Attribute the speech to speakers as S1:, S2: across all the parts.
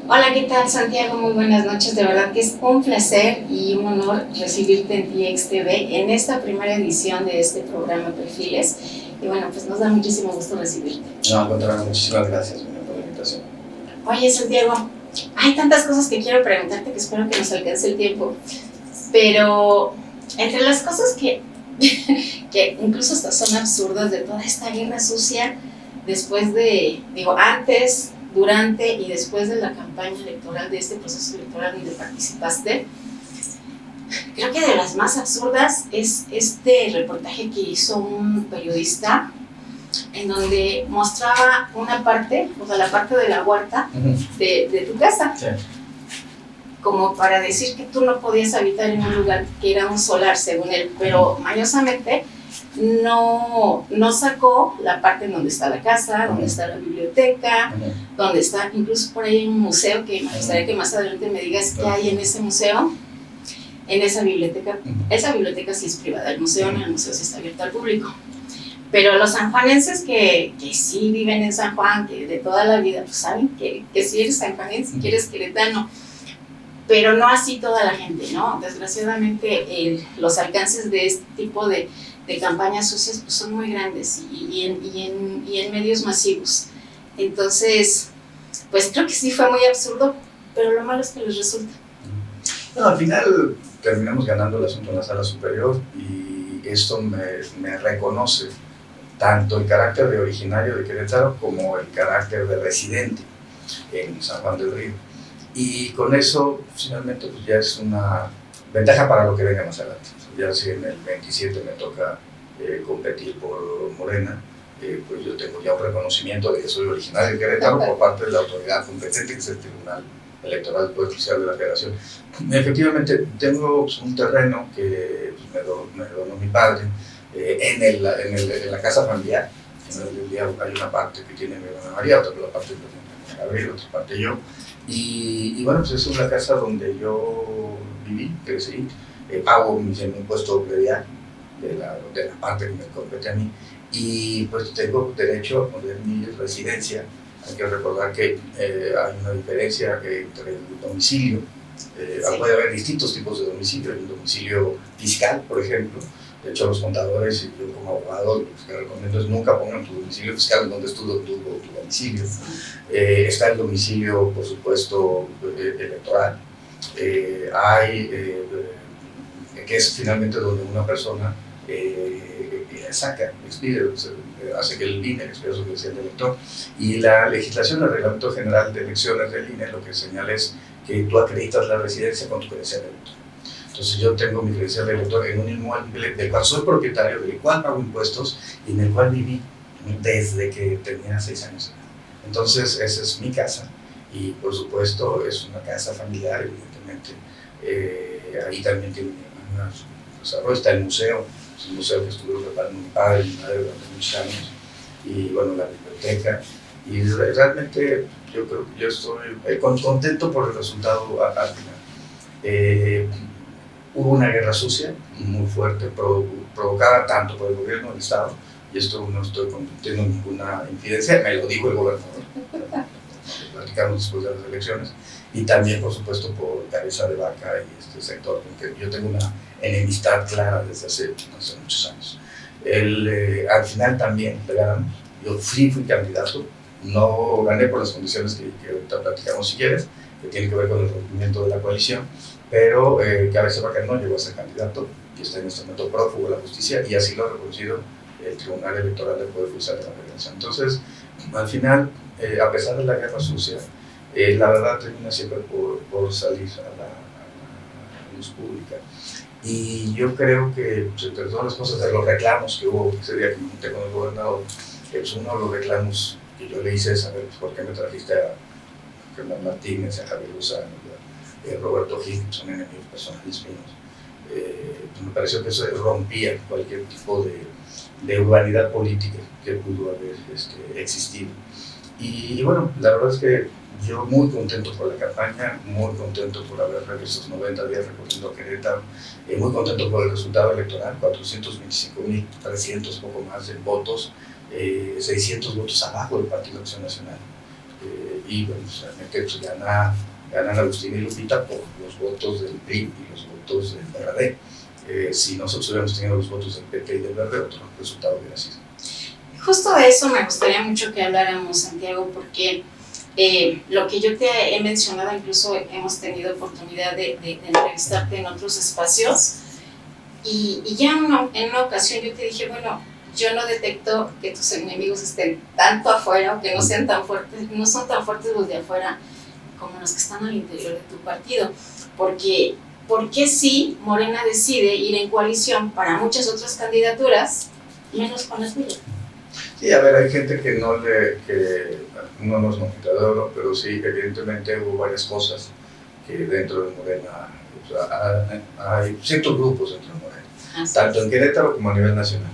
S1: Hola, ¿qué tal, Santiago? Muy buenas noches. De verdad que es un placer y un honor recibirte en TXTV en esta primera edición de este programa Perfiles. Y bueno, pues nos da muchísimo gusto recibirte.
S2: No, al contrario, muchísimas gracias por la invitación.
S1: Oye, Santiago, hay tantas cosas que quiero preguntarte que espero que nos alcance el tiempo. Pero entre las cosas que incluso hasta son absurdas de toda esta guerra sucia, después de, antes, durante y después de la campaña electoral, de este proceso electoral donde participaste, creo que de las más absurdas es este reportaje que hizo un periodista en donde mostraba una parte, o sea, la parte de la huerta de tu casa.
S2: Sí.
S1: Como para decir que tú no podías habitar en un lugar que era un solar, según él, pero mañosamente no sacó la parte en donde está la casa, donde está la biblioteca, donde está incluso por ahí un museo, que me gustaría que más adelante me digas qué hay en ese museo, en esa biblioteca. Esa biblioteca sí es privada, el museo no, el museo sí está abierto al público. Pero los sanjuanenses que sí viven en San Juan, que de toda la vida, pues saben que si eres sanjuanense, que eres queretano, pero no así toda la gente, ¿no? Desgraciadamente los alcances de este tipo de campañas sucias pues, son muy grandes y en medios masivos. Entonces, pues creo que sí fue muy absurdo, pero lo malo es que les resulta.
S2: Bueno, al final terminamos ganando el asunto en la sala superior y esto me reconoce tanto el carácter de originario de Querétaro como el carácter de residente en San Juan del Río. Y con eso, finalmente, pues ya es una ventaja para lo que venga más adelante. Ya si en el 27 me toca competir por Morena, pues yo tengo ya un reconocimiento de que soy originario de Querétaro por parte de la autoridad competente, que es el Tribunal Electoral del Poder Judicial de la Federación. Efectivamente, tengo un terreno que pues, me donó mi padre en la casa familiar. Hay una parte que tiene mi hermana María, otra parte que tiene Gabriel, otra parte yo. Y bueno, pues es una casa donde yo viví, crecí, pago mi impuesto predial de la parte que me compete a mí y pues tengo derecho a poner mi residencia. Hay que recordar que hay una diferencia entre el domicilio, sí. Puede haber distintos tipos de domicilio, el domicilio fiscal, por ejemplo. De hecho, los contadores y yo como abogado lo que recomiendo es nunca pongan tu domicilio fiscal donde es tu domicilio. Está el domicilio, por supuesto, electoral. Que es finalmente donde una persona saca, expide, hace que el INE expida su credencial de elector. Y la legislación, el Reglamento General de Elecciones del INE, lo que señala es que tú acreditas la residencia con tu credencial de elector. Entonces yo tengo mi credencial de elector en un inmueble del cual soy propietario, del cual pago impuestos y en el cual viví desde que tenía 6 años. Entonces esa es mi casa y por supuesto es una casa familiar, evidentemente. Ahí también tiene mi hermana su desarrollo, está el museo, es un museo que estuvo preparando mi padre y mi madre durante muchos años, y bueno, la biblioteca. Y realmente yo creo que yo estoy contento por el resultado al final. Hubo una guerra sucia muy fuerte, provocada tanto por el gobierno del Estado, y esto no estoy cometiendo ninguna infidencia, me lo dijo el gobernador, platicamos después de las elecciones, y también, por supuesto, por Cabeza de Vaca y este sector, porque yo tengo una enemistad clara desde hace muchos años. Al final también le ganamos, yo fui candidato, no gané por las condiciones que ahorita platicamos si quieres, que tiene que ver con el rompimiento de la coalición, pero Cabeza de Vaca no llegó a ser candidato y está en este momento prófugo de la justicia y así lo ha reconocido el Tribunal Electoral del Poder Judicial de la Federación. Entonces, al final, a pesar de la guerra sucia, la verdad termina siempre por salir a la luz pública. Y yo creo que, pues, entre todas las cosas, de los reclamos que hubo ese día que me junté con el gobernador, pues uno de los reclamos que yo le hice es saber pues, por qué me trajiste a Germán Martínez, a Javier Lozano, Roberto Gil, que son enemigos personales míos. Me pareció que eso rompía cualquier tipo de urbanidad política que pudo haber existido. Y bueno, la verdad es que yo muy contento por la campaña, muy contento por haber realizado esos 90 días recorriendo Querétaro, muy contento por el resultado electoral, 425,300, poco más de votos, 600 votos abajo del Partido Acción Nacional. y bueno, pues, realmente pues, ganan Agustín y Lupita por los votos del PRI y los votos del PRD. Si nosotros hubiéramos tenido los votos del PP y del Verde, otro resultado hubiera sido.
S1: Justo de eso me gustaría mucho que habláramos, Santiago, porque lo que yo te he mencionado, incluso hemos tenido oportunidad de entrevistarte en otros espacios, y ya en una ocasión yo te dije, bueno, yo no detecto que tus enemigos estén tanto afuera o que no sean tan fuertes, no son tan fuertes los de afuera como los que están al interior de tu partido, porque sí, Morena decide ir en coalición para muchas otras candidaturas, menos con la tuya.
S2: Sí, a ver, hay gente que no nos monita de oro, pero sí, evidentemente hubo varias cosas que dentro de Morena, o sea, hay ciertos grupos dentro de Morena, tanto en Querétaro como a nivel nacional.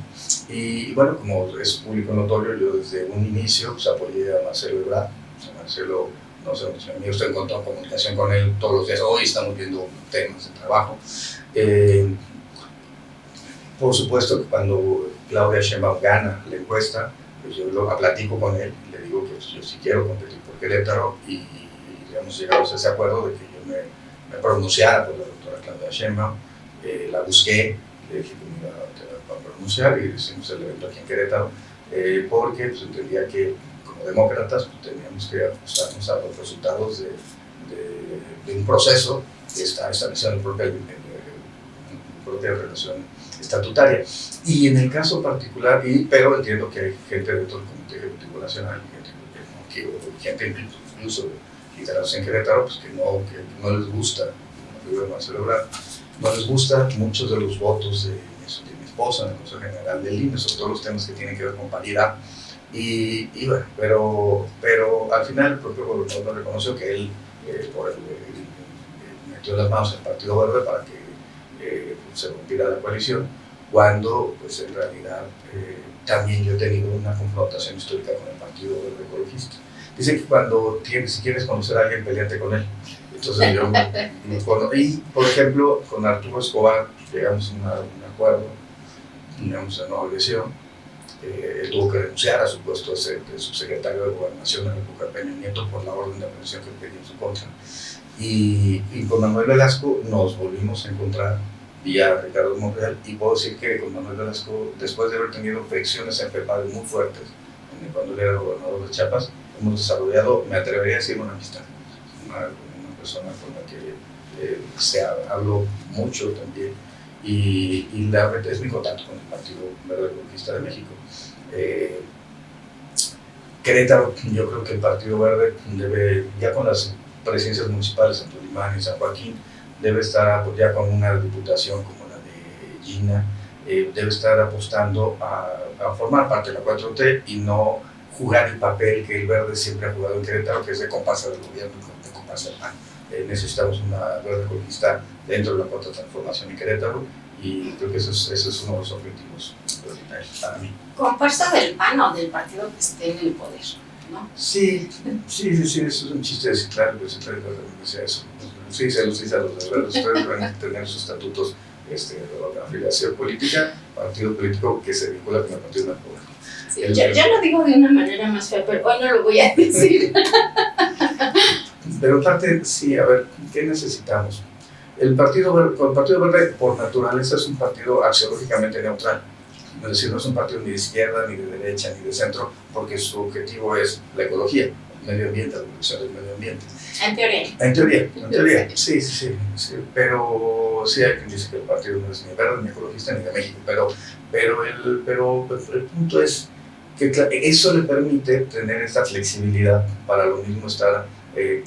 S2: Y bueno, como es público notorio, yo desde un inicio pues, apoyé a Marcelo Ebrard. O sea, Marcelo, no sé, mi amigo está en comunicación con él todos los días. Hoy estamos viendo temas de trabajo. Por supuesto que cuando Claudia Sheinbaum gana la encuesta, pues yo platico con él y le digo que pues, yo sí quiero competir por Querétaro y digamos, llegamos a ese acuerdo de que yo me pronunciara por la doctora Claudia Sheinbaum. La busqué, le dije que me iba a pronunciar y hicimos el evento aquí en Querétaro porque pues, entendía que como demócratas pues, teníamos que ajustarnos a los resultados de un proceso que está establecido en la propia relación estatutaria. Y en el caso particular, pero entiendo que hay gente dentro del Comité Ejecutivo Nacional, gente incluso liderados en Querétaro, pues que no les gusta, como lo Marcelo Ebrard, no les gusta muchos de los votos de mi esposa en el Consejo General del INE, sobre todo los temas que tienen que ver con paridad. Y bueno, pero al final el propio gobernador reconoció que él metió las manos en el Partido Verde para que se rompiera la coalición, cuando pues en realidad también yo he tenido una confrontación histórica con el Partido Verde Ecologista. Dice que si quieres conocer a alguien, peleate con él. Entonces yo y por ejemplo con Arturo Escobar llegamos a un acuerdo, digamos a una obligación. Él tuvo que renunciar a su puesto de subsecretario de Gobernación en la época de Peña Nieto por la orden de aprehensión que pedía en su contra. Y con Manuel Velasco nos volvimos a encontrar vía Ricardo Monreal, y puedo decir que con Manuel Velasco, después de haber tenido fricciones en PEPADE muy fuertes, cuando él era gobernador de Chiapas, hemos desarrollado, me atrevería a decir, una amistad. Una persona con la que se habló mucho también, y la verdad es mi contacto con el Partido Verde Ecologista de México. Querétaro, yo creo que el Partido Verde debe, ya con las presidencias municipales en Tolimán y San Joaquín, debe estar ya con una diputación como la de Gina, debe estar apostando a formar parte de la 4T y no jugar el papel que el Verde siempre ha jugado en Querétaro, que es de comparsa del gobierno y de comparsa del PAN. Necesitamos una Verde Ecologista dentro de la 4ª transformación en Querétaro, y creo que ese es uno de los objetivos prioritarios para mí.
S1: ¿Comparsa del PAN o del partido que esté en el poder? ¿No?
S2: Sí, eso es un chiste de citar, pero se trata de que sea eso. Sí, se los dice a los de ustedes van a tener sus estatutos de afiliación política, partido político que se vincula con el partido del poder.
S1: Sí, yo lo digo de una manera más fea, pero hoy no lo voy a decir.
S2: Pero en parte, sí, a ver, ¿qué necesitamos? El Partido Verde, por naturaleza, es un partido axiológicamente neutral. Es decir, no es un partido ni de izquierda, ni de derecha, ni de centro, porque su objetivo es la ecología, el medio ambiente, la protección del medio ambiente.
S1: En teoría,
S2: sí. Pero sí hay quien dice que el partido no es ni verde, ni ecologista, ni de México. Pero el punto es que eso le permite tener esta flexibilidad para lo mismo estar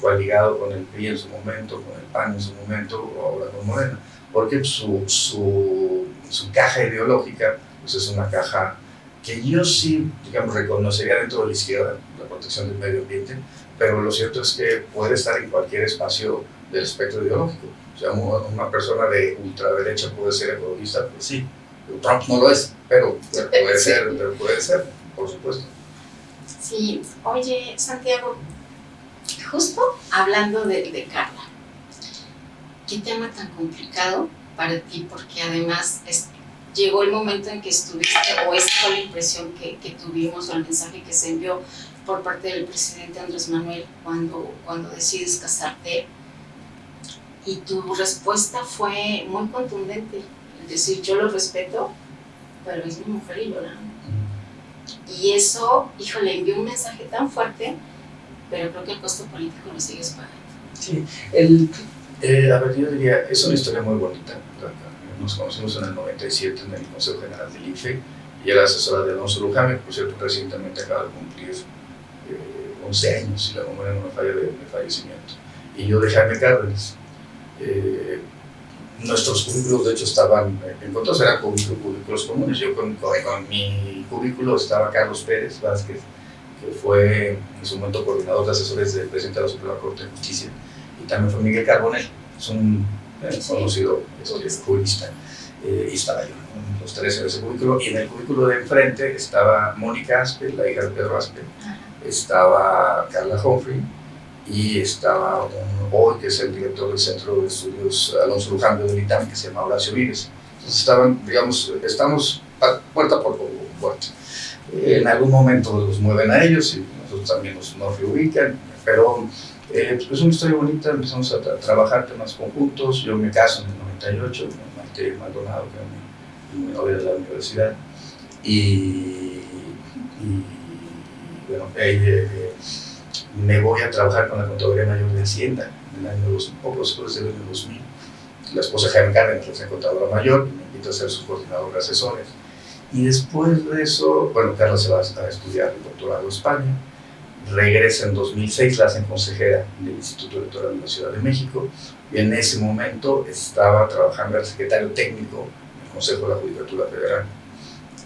S2: coaligado con el PRI en su momento, con el PAN en su momento, o ahora con Morena, porque su caja ideológica pues es una caja que yo sí, digamos, reconocería dentro de la izquierda, la protección del medio ambiente, pero lo cierto es que puede estar en cualquier espacio del espectro ideológico. O sea, una persona de ultraderecha puede ser ecologista, pues sí. Trump no lo es, pero puede ser, por supuesto.
S1: Sí, oye, Santiago, justo hablando de Carla, qué tema tan complicado para ti, porque además llegó el momento en que estuviste, o esa fue la impresión que tuvimos, o el mensaje que se envió, por parte del presidente Andrés Manuel cuando decides casarte, y tu respuesta fue muy contundente, es decir, yo lo respeto, pero es mi mujer y yo la amo. Y eso, híjole, envió un mensaje tan fuerte, pero creo que el costo político lo sigues pagando.
S2: Sí, a ver, yo diría, es una historia muy bonita. Nos conocimos en el 97 en el Consejo General del IFE, y era asesora de Alonso Luján, que por cierto recientemente acaba de cumplir 11 años, si la memoria no me falla, de fallecimiento. Y yo de Jaime Cárdenas. Nuestros cubículos de hecho estaban encontrados, eran cubículos comunes. Yo con mi cubículo estaba Carlos Pérez Vázquez, que fue en su momento coordinador de asesores del presidente de la Suprema Corte de Justicia, y también fue Miguel Carbonell, es un conocido jurista, y estaba yo, los tres en ese cubículo. Y en el cubículo de enfrente estaba Mónica Aspe, la hija de Pedro Aspe, estaba Carla Humphrey, y estaba hoy, que es el director del Centro de Estudios Alonso Luján del ITAM, que se llama Horacio Vives. Entonces estaban, digamos, estamos puerta por puerta. En algún momento los mueven a ellos y nosotros también nos reubican, pero es una historia bonita. Empezamos a trabajar temas conjuntos. Yo me caso en el 98 con Maite Maldonado, que es mi novia de la universidad, y bueno, me voy a trabajar con la Contaduría Mayor de Hacienda en el año 2000, poco después del año 2000. La esposa de Jaime Cárdenas es la Contadora Mayor, y me invita a ser su coordinador de asesores. Y después de eso, bueno, Carla se va a estudiar el doctorado en España, regresa en 2006, la hacen consejera del Instituto Electoral de la Ciudad de México, y en ese momento estaba trabajando el secretario técnico del Consejo de la Judicatura Federal.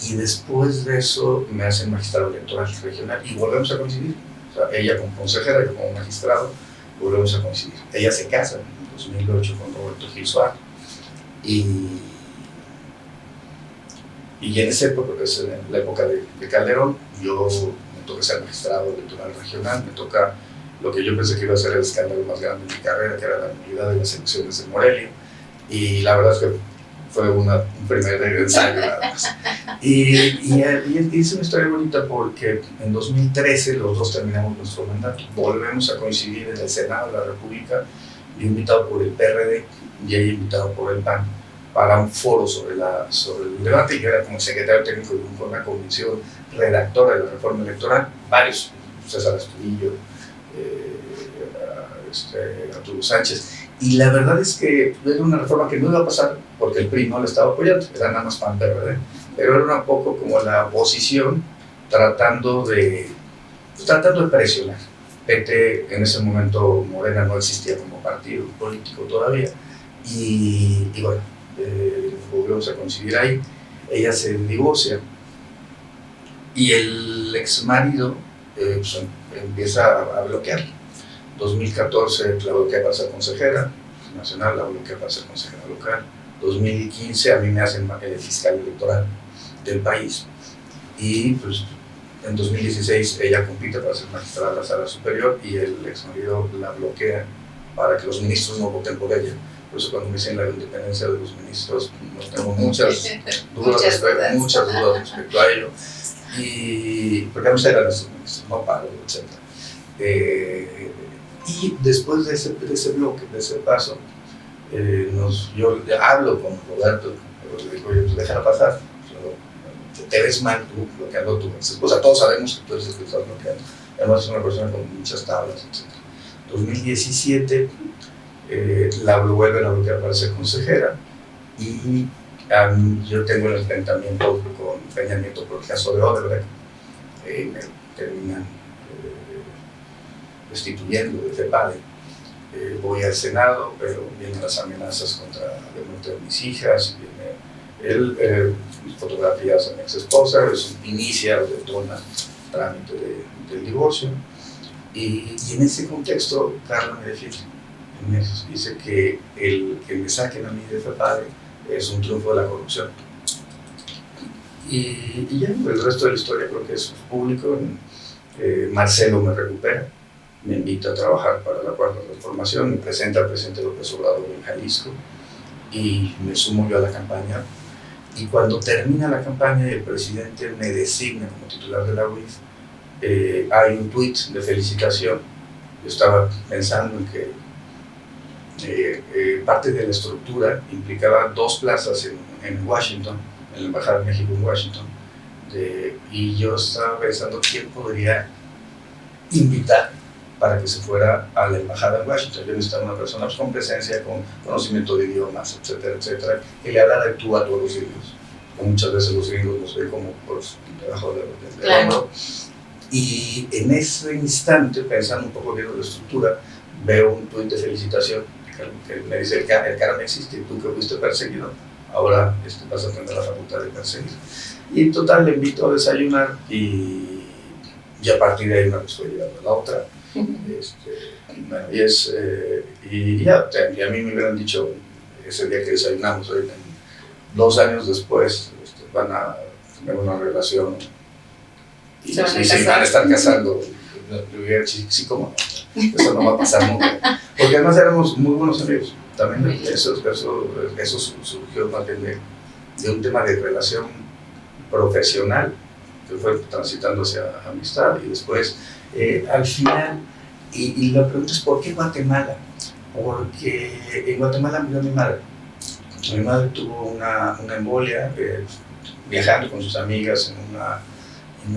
S2: Y después de eso me hacen magistrado electoral regional y volvemos a coincidir. O sea, ella como consejera, yo como magistrado, volvemos a coincidir. Ella se casa en 2008 con Roberto Gil Suárez. Y en esa época, es en la época de Calderón, yo me toca ser magistrado electoral regional, me toca lo que yo pensé que iba a ser el escándalo más grande de mi carrera, que era la nulidad de las elecciones de Morelia. Y la verdad es que fue un primer ensayo nada más. Y es una historia bonita porque en 2013 los dos terminamos nuestro mandato, volvemos a coincidir en el Senado de la República, yo invitado por el PRD y ella invitado por el PAN para un foro sobre el debate. Yo era como secretario técnico de una convención redactora de la reforma electoral, varios, César Astudillo, Arturo Sánchez. Y la verdad es que era una reforma que no iba a pasar porque el PRI no la estaba apoyando, era nada más PAN PRD, pero era un poco como la oposición tratando de presionar. PT, en ese momento Morena no existía como partido político todavía, y bueno, volvemos a coincidir ahí. Ella se divorcia y el ex marido pues, empieza a bloquear. 2014 la bloquea para ser consejera nacional, la bloquea para ser consejera local. 2015 a mí me hacen fiscal electoral del país, y pues en 2016 ella compite para ser magistrada de la Sala Superior y el ex marido la bloquea para que los ministros no voten por ella. Por eso cuando me dicen la independencia de los ministros, no tengo muchas dudas respecto a ello. Y porque no eran nuestros ministros, no paro, etc. Y después de ese bloque, de ese paso, yo hablo con Roberto, pero le digo, oye, pues déjala pasar, te ves mal tú bloqueando tu ex esposa. Todos sabemos que tú eres el que estás bloqueando. Además es una persona con muchas tablas, etc. 2017 la vuelven a bloquear para ser consejera, y yo tengo el enfrentamiento con Peña Nieto por el caso de Odebrecht. Me terminan destituyendo de FEPADE. Voy al Senado, pero vienen las amenazas contra la muerte de mis hijas, viene fotografías de mi ex esposa, inicia o detona el trámite del divorcio, y en ese contexto Carla me defiende. Dice que el que me saquen a mí de FEPADE es un triunfo de la corrupción. Y ya el resto de la historia creo que es público. Marcelo me recupera, me invita a trabajar para la Cuarta Transformación, me presenta al presidente López Obrador en Jalisco y me sumo yo a la campaña. Y cuando termina la campaña y el presidente me designa como titular de la UIF, hay un tweet de felicitación. Yo estaba pensando en que parte de la estructura implicaba 2 plazas en Washington, en la Embajada de México en Washington, y yo estaba pensando quién podría invitar para que se fuera a la Embajada en Washington. Yo necesitaba una persona con presencia, con conocimiento de idiomas, etcétera, etcétera, que le hablara de tú a todos los gringos. Muchas veces los gringos nos ven como por debajo del hombro. Y en ese instante, pensando un poco bien en la estructura, veo un tuit de felicitación que me dice: el karma existe, tú que fuiste perseguido, ahora vas a tener la facultad de perseguir. Y en total le invito a desayunar y a partir de ahí una vez fue llegando a la otra. Bueno, y a mí me hubieran dicho ese día que desayunamos, hoy, 2 años después van a tener una relación y se van a estar casando. Sí, cómo no, eso no va a pasar nunca, porque además éramos muy buenos amigos. También eso surgió más bien de un tema de relación profesional que fue transitando hacia amistad y después al final, y la pregunta es: ¿por qué Guatemala? Porque en Guatemala murió mi madre. Mi madre tuvo una embolia viajando con sus amigas en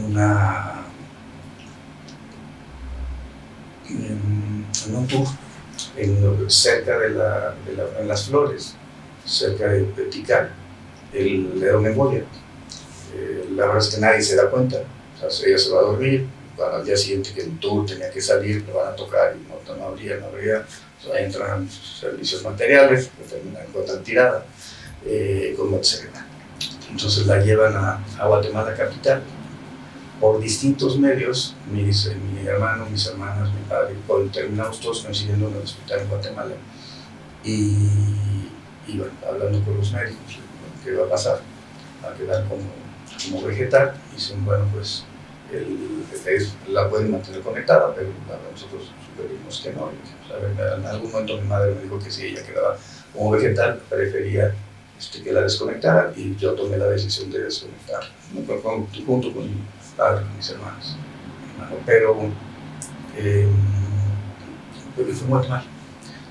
S2: un tour cerca en Las Flores, cerca de Tikal. Le da una embolia. La verdad es que nadie se da cuenta. O sea, ella se va a dormir, al día siguiente que el tour tenía que salir, lo van a tocar y no habría. O sea, entran servicios materiales, que encuentran tirada con muerte cerebral. Entonces la llevan a Guatemala capital. Por distintos medios, mi hermano, mis hermanas, mi padre, terminamos todos coincidiendo en el hospital en Guatemala. Y bueno, hablando con los médicos, ¿qué va a pasar? Va a quedar como vegetal. Y dicen: bueno, pues la pueden mantener conectada, pero nosotros sugerimos que no. En algún momento mi madre me dijo que si ella quedaba como vegetal, prefería que la desconectaran, y yo tomé la decisión de desconectar, junto con mi padre y mis hermanos. Pero fue muy mal.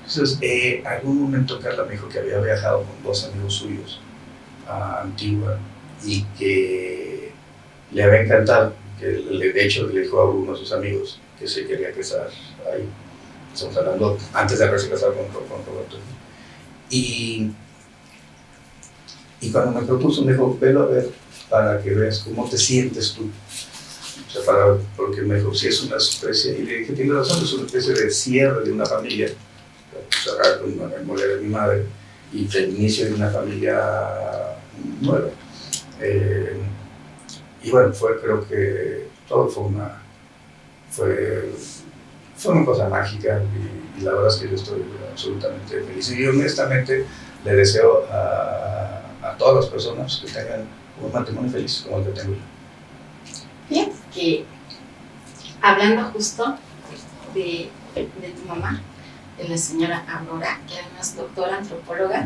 S2: Entonces, algún momento Carla me dijo que había viajado con 2 amigos suyos a Antigua y que le había encantado, que de hecho le dijo a uno de sus amigos que se quería casar ahí. Estamos hablando antes de haberse casado con Roberto. Y cuando me propuso, me dijo: velo a ver para que veas cómo te sientes tú. O sea, porque me dijo: si es una especie, y le dije: tiene razón, es una especie de cierre de una familia, cerrar con la memoria de mi madre y el inicio de una familia nueva. Y bueno, creo que todo fue una cosa mágica, y la verdad es que yo estoy absolutamente feliz. Y honestamente le deseo a todas las personas que tengan un matrimonio feliz como el que tengo yo.
S1: Bien, que hablando justo de tu mamá, de la señora Aurora, que además es doctora antropóloga,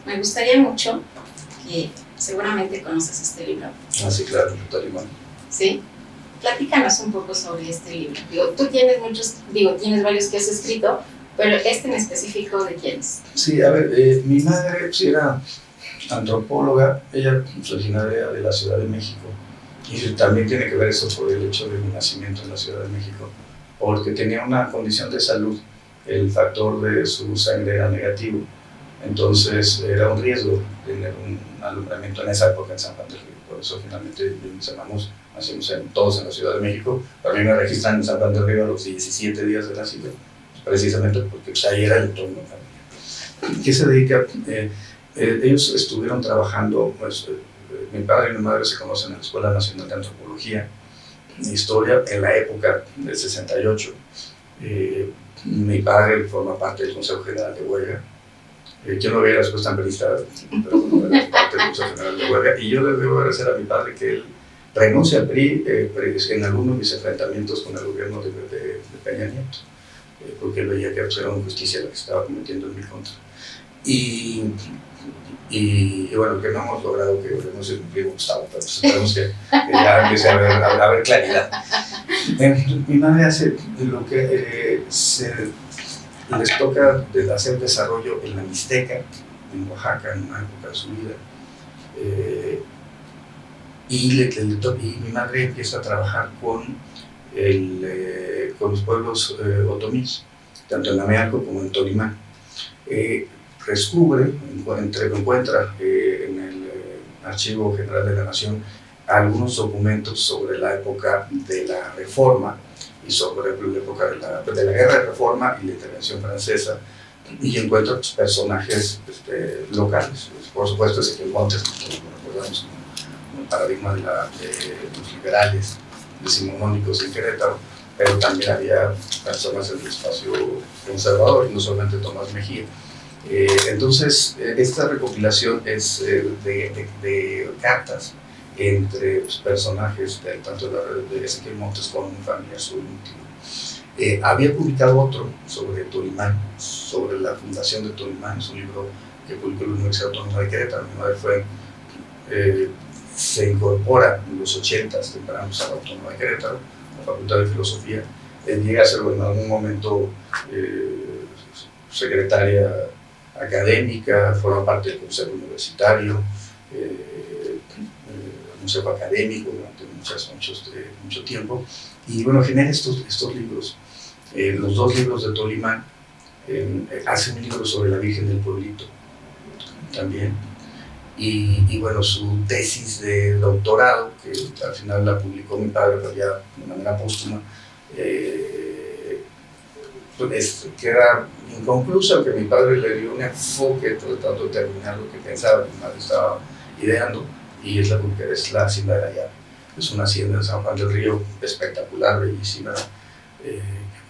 S1: me gustaría mucho que seguramente conoces este libro.
S2: Ah, sí, claro, Talimán.
S1: Sí. Platícanos un poco sobre este libro. Tú tienes tienes varios que has escrito, pero este en específico, ¿de quién es?
S2: Sí, a ver, mi madre era antropóloga, ella es originaria de la Ciudad de México, y también tiene que ver eso por el hecho de mi nacimiento en la Ciudad de México, porque tenía una condición de salud, el factor de su sangre era negativo, entonces era un riesgo tener un alumbramiento en esa época en San Juan del Río. Por eso finalmente mis hermanos nacimos todos en la Ciudad de México. Para mí me registran en San Juan del Río a los 17 días de nacido, precisamente porque ahí era el entorno familiar. ¿Qué se dedica? Ellos estuvieron trabajando, mi padre y mi madre se conocen en la Escuela Nacional de Antropología e Historia en la época del 68. Mi padre forma parte del Consejo General de Huelga. Yo no veía las cosas tan periodistas, pero bueno, era parte del Consejo General de Huelga. Y yo le debo agradecer a mi padre que él renuncia al PRI en algunos de mis enfrentamientos con el gobierno de Peña Nieto, porque él veía que era una injusticia la que estaba cometiendo en mi contra. Y bueno, que no hemos logrado que renuncie el PRI, Gustavo, pero esperemos que ya empiece a haber claridad. Mi madre hace lo que les toca de hacer desarrollo en la Mixteca, en Oaxaca, en una época de su vida. Y mi madre empieza a trabajar con los pueblos otomíes, tanto en Amealco como en Tolimán. Encuentra en el Archivo General de la Nación algunos documentos sobre la época de la Reforma y sobre la época de la Guerra de Reforma y la intervención francesa, y encuentra personajes locales. Por supuesto, Ezequiel Montes, como recordamos, como el paradigma de los liberales decimonónicos en Querétaro, pero también había personas en el espacio conservador, y no solamente Tomás Mejía. Entonces, esta recopilación es de cartas entre personajes tanto de Ezequiel Montes como un familiar suyo íntimo. Había publicado otro sobre Tolimán, sobre la fundación de Tolimán, es un libro que publicó la Universidad Autónoma de Querétaro. Mi madre se incorpora en los 80s tempranos a la Autónoma de Querétaro, a la Facultad de Filosofía. Llega a ser en algún momento secretaria académica, forma parte del Consejo Universitario, museo académico durante mucho tiempo, y bueno, genera estos libros. Los dos libros de Tolimán, hace un libro sobre la Virgen del Pueblito también, y bueno, su tesis de doctorado, que al final la publicó mi padre, pero ya de manera póstuma, queda inconclusa, aunque mi padre le dio un enfoque tratando de terminar lo que pensaba, mi madre estaba ideando, y es la hacienda de la Llave. Es una hacienda en San Juan del Río espectacular, bellísima, que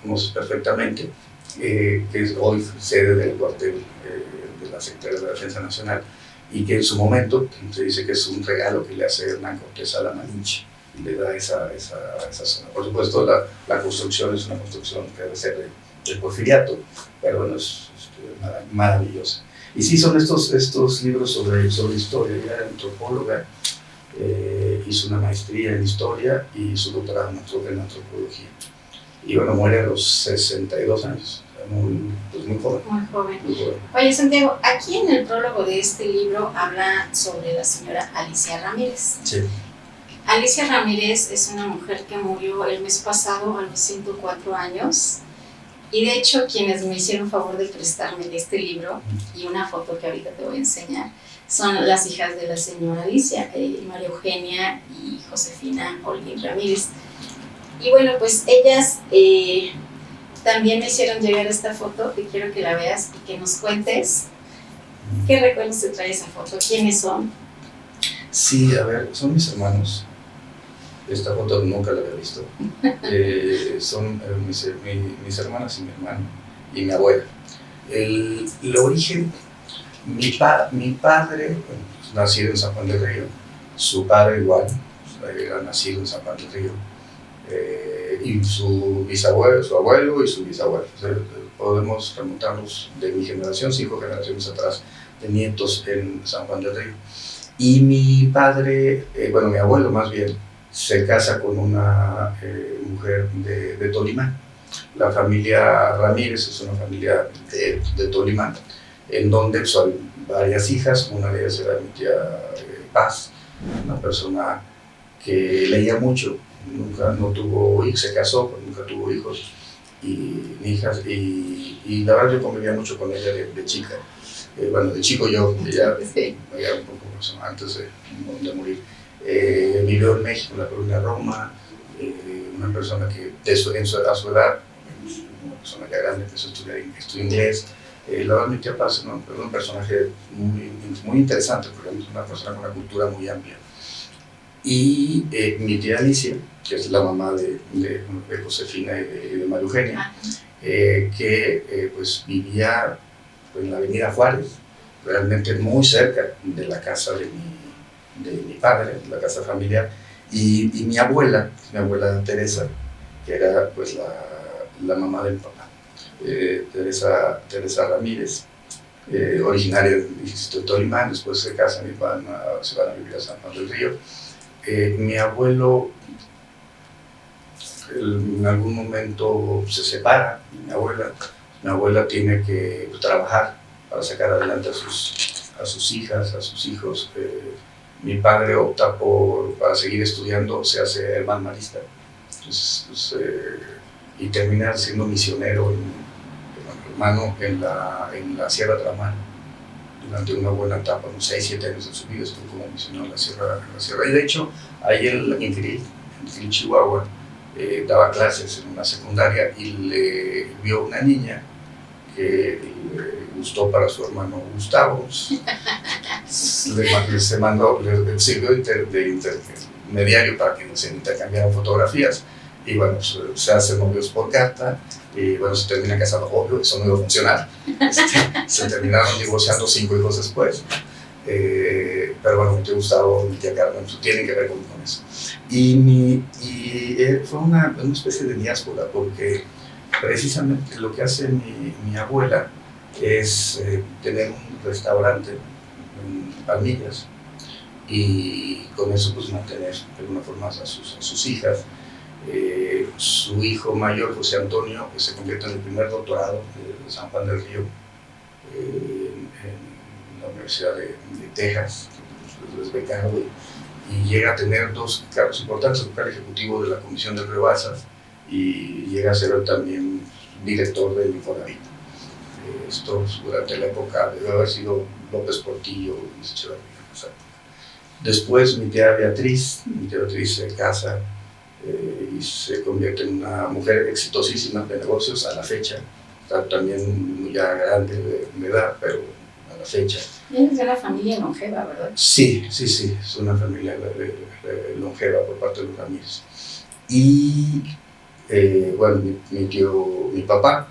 S2: conoces perfectamente, que es hoy sede del cuartel de la Secretaría de la Defensa Nacional, y que en su momento se dice que es un regalo que le hace Hernán Cortés a la Malinche, y le da esa zona. Por supuesto, la construcción es una construcción que debe ser del Porfiriato, pero bueno, es maravillosa. Y sí, son estos libros sobre historia. Ella era antropóloga, hizo una maestría en historia y su doctorado en antropología. Y bueno, muere a los 62 años, muy joven.
S1: Muy joven. Oye, Santiago, aquí en el prólogo de este libro habla sobre la señora Alicia Ramírez.
S2: Sí.
S1: Alicia Ramírez es una mujer que murió el mes pasado a los 104 años. Y de hecho, quienes me hicieron favor de prestarme este libro y una foto que ahorita te voy a enseñar, son las hijas de la señora Alicia, María Eugenia y Josefina Holguín Ramírez. Y bueno, pues ellas también me hicieron llegar esta foto, que quiero que la veas y que nos cuentes qué recuerdos te trae esa foto, quiénes son.
S2: Sí, a ver, son mis hermanos. Esta foto nunca la había visto. Son mis hermanas y mi hermano y mi abuela. El origen, mi padre, nacido en San Juan del Río, su padre igual, era nacido en San Juan del Río, y su abuelo y su bisabuelo. O sea, podemos remontarnos de mi generación, 5 generaciones atrás, de nietos en San Juan del Río. Y mi padre, mi abuelo más bien, se casa con una mujer de Tolimán. La familia Ramírez es una familia de Tolimán, en donde son varias hijas. Una de ellas era mi tía Paz, una persona que leía mucho, no tuvo hijos, se casó, pero nunca tuvo hijos y hijas, y la verdad yo convivía mucho con ella de chica. De chico yo, ella un poco antes de morir. Vivió en México, en la colonia Roma, una persona que a su edad, una persona ya grande, empezó a estudiar inglés. La verdad, mi tía Paz, ¿no? Pero un personaje muy interesante, porque es una persona con una cultura muy amplia. Y mi tía Alicia, que es la mamá de Josefina y de María Eugenia, que pues vivía en la avenida Juárez, realmente muy cerca de la casa de mi padre, la casa familiar, y mi abuela Teresa, que era pues la mamá del papá, Teresa Ramírez, originaria de Tolimán. Después se casan y se van a vivir a San Juan del Río. Mi abuelo en algún momento se separa mi abuela. Mi abuela tiene que trabajar para sacar adelante a sus hijas, a sus hijos. Mi padre opta para seguir estudiando, se hace hermano marista. Entonces, pues, y termina siendo misionero, hermano, en la Sierra de la Mano. Durante una buena etapa, unos 6-7 años de su vida estuvo como misionero en la Sierra. Y de hecho, ahí en Inquiril, Chihuahua, daba clases en una secundaria y le vio una niña que le gustó para su hermano Gustavo. Le sirvió de intermediario para que se intercambiaran fotografías. Y bueno, pues, se hacen novios por carta y bueno, se terminan casando, obvio, eso no iba a funcionar. Se terminaron divorciando 5 hijos después. Pero bueno, mi tío Gustavo, mi tía Carmen, pues, tienen que ver con eso. Y fue una especie de diáspora, porque precisamente lo que hace mi abuela es tener un restaurante en Palmillas y con eso pues mantener de alguna forma a sus hijas. Su hijo mayor, José Antonio, que se convierte en el primer doctorado de San Juan del Río en la Universidad de Texas, es becado y llega a tener 2 cargos importantes, vocal ejecutivo de la Comisión de Río Balsas y llega a ser también director del Infonavit. Esto durante la época debe haber sido López Portillo, Luis Echeverría. O sea. Después mi tía Beatriz se casa y se convierte en una mujer exitosísima de negocios a la fecha, está también ya grande de edad, pero a la fecha.
S1: Vienes de una familia longeva, ¿verdad?
S2: Sí, es una familia longeva por parte de los Ramírez. Y bueno, mi papá,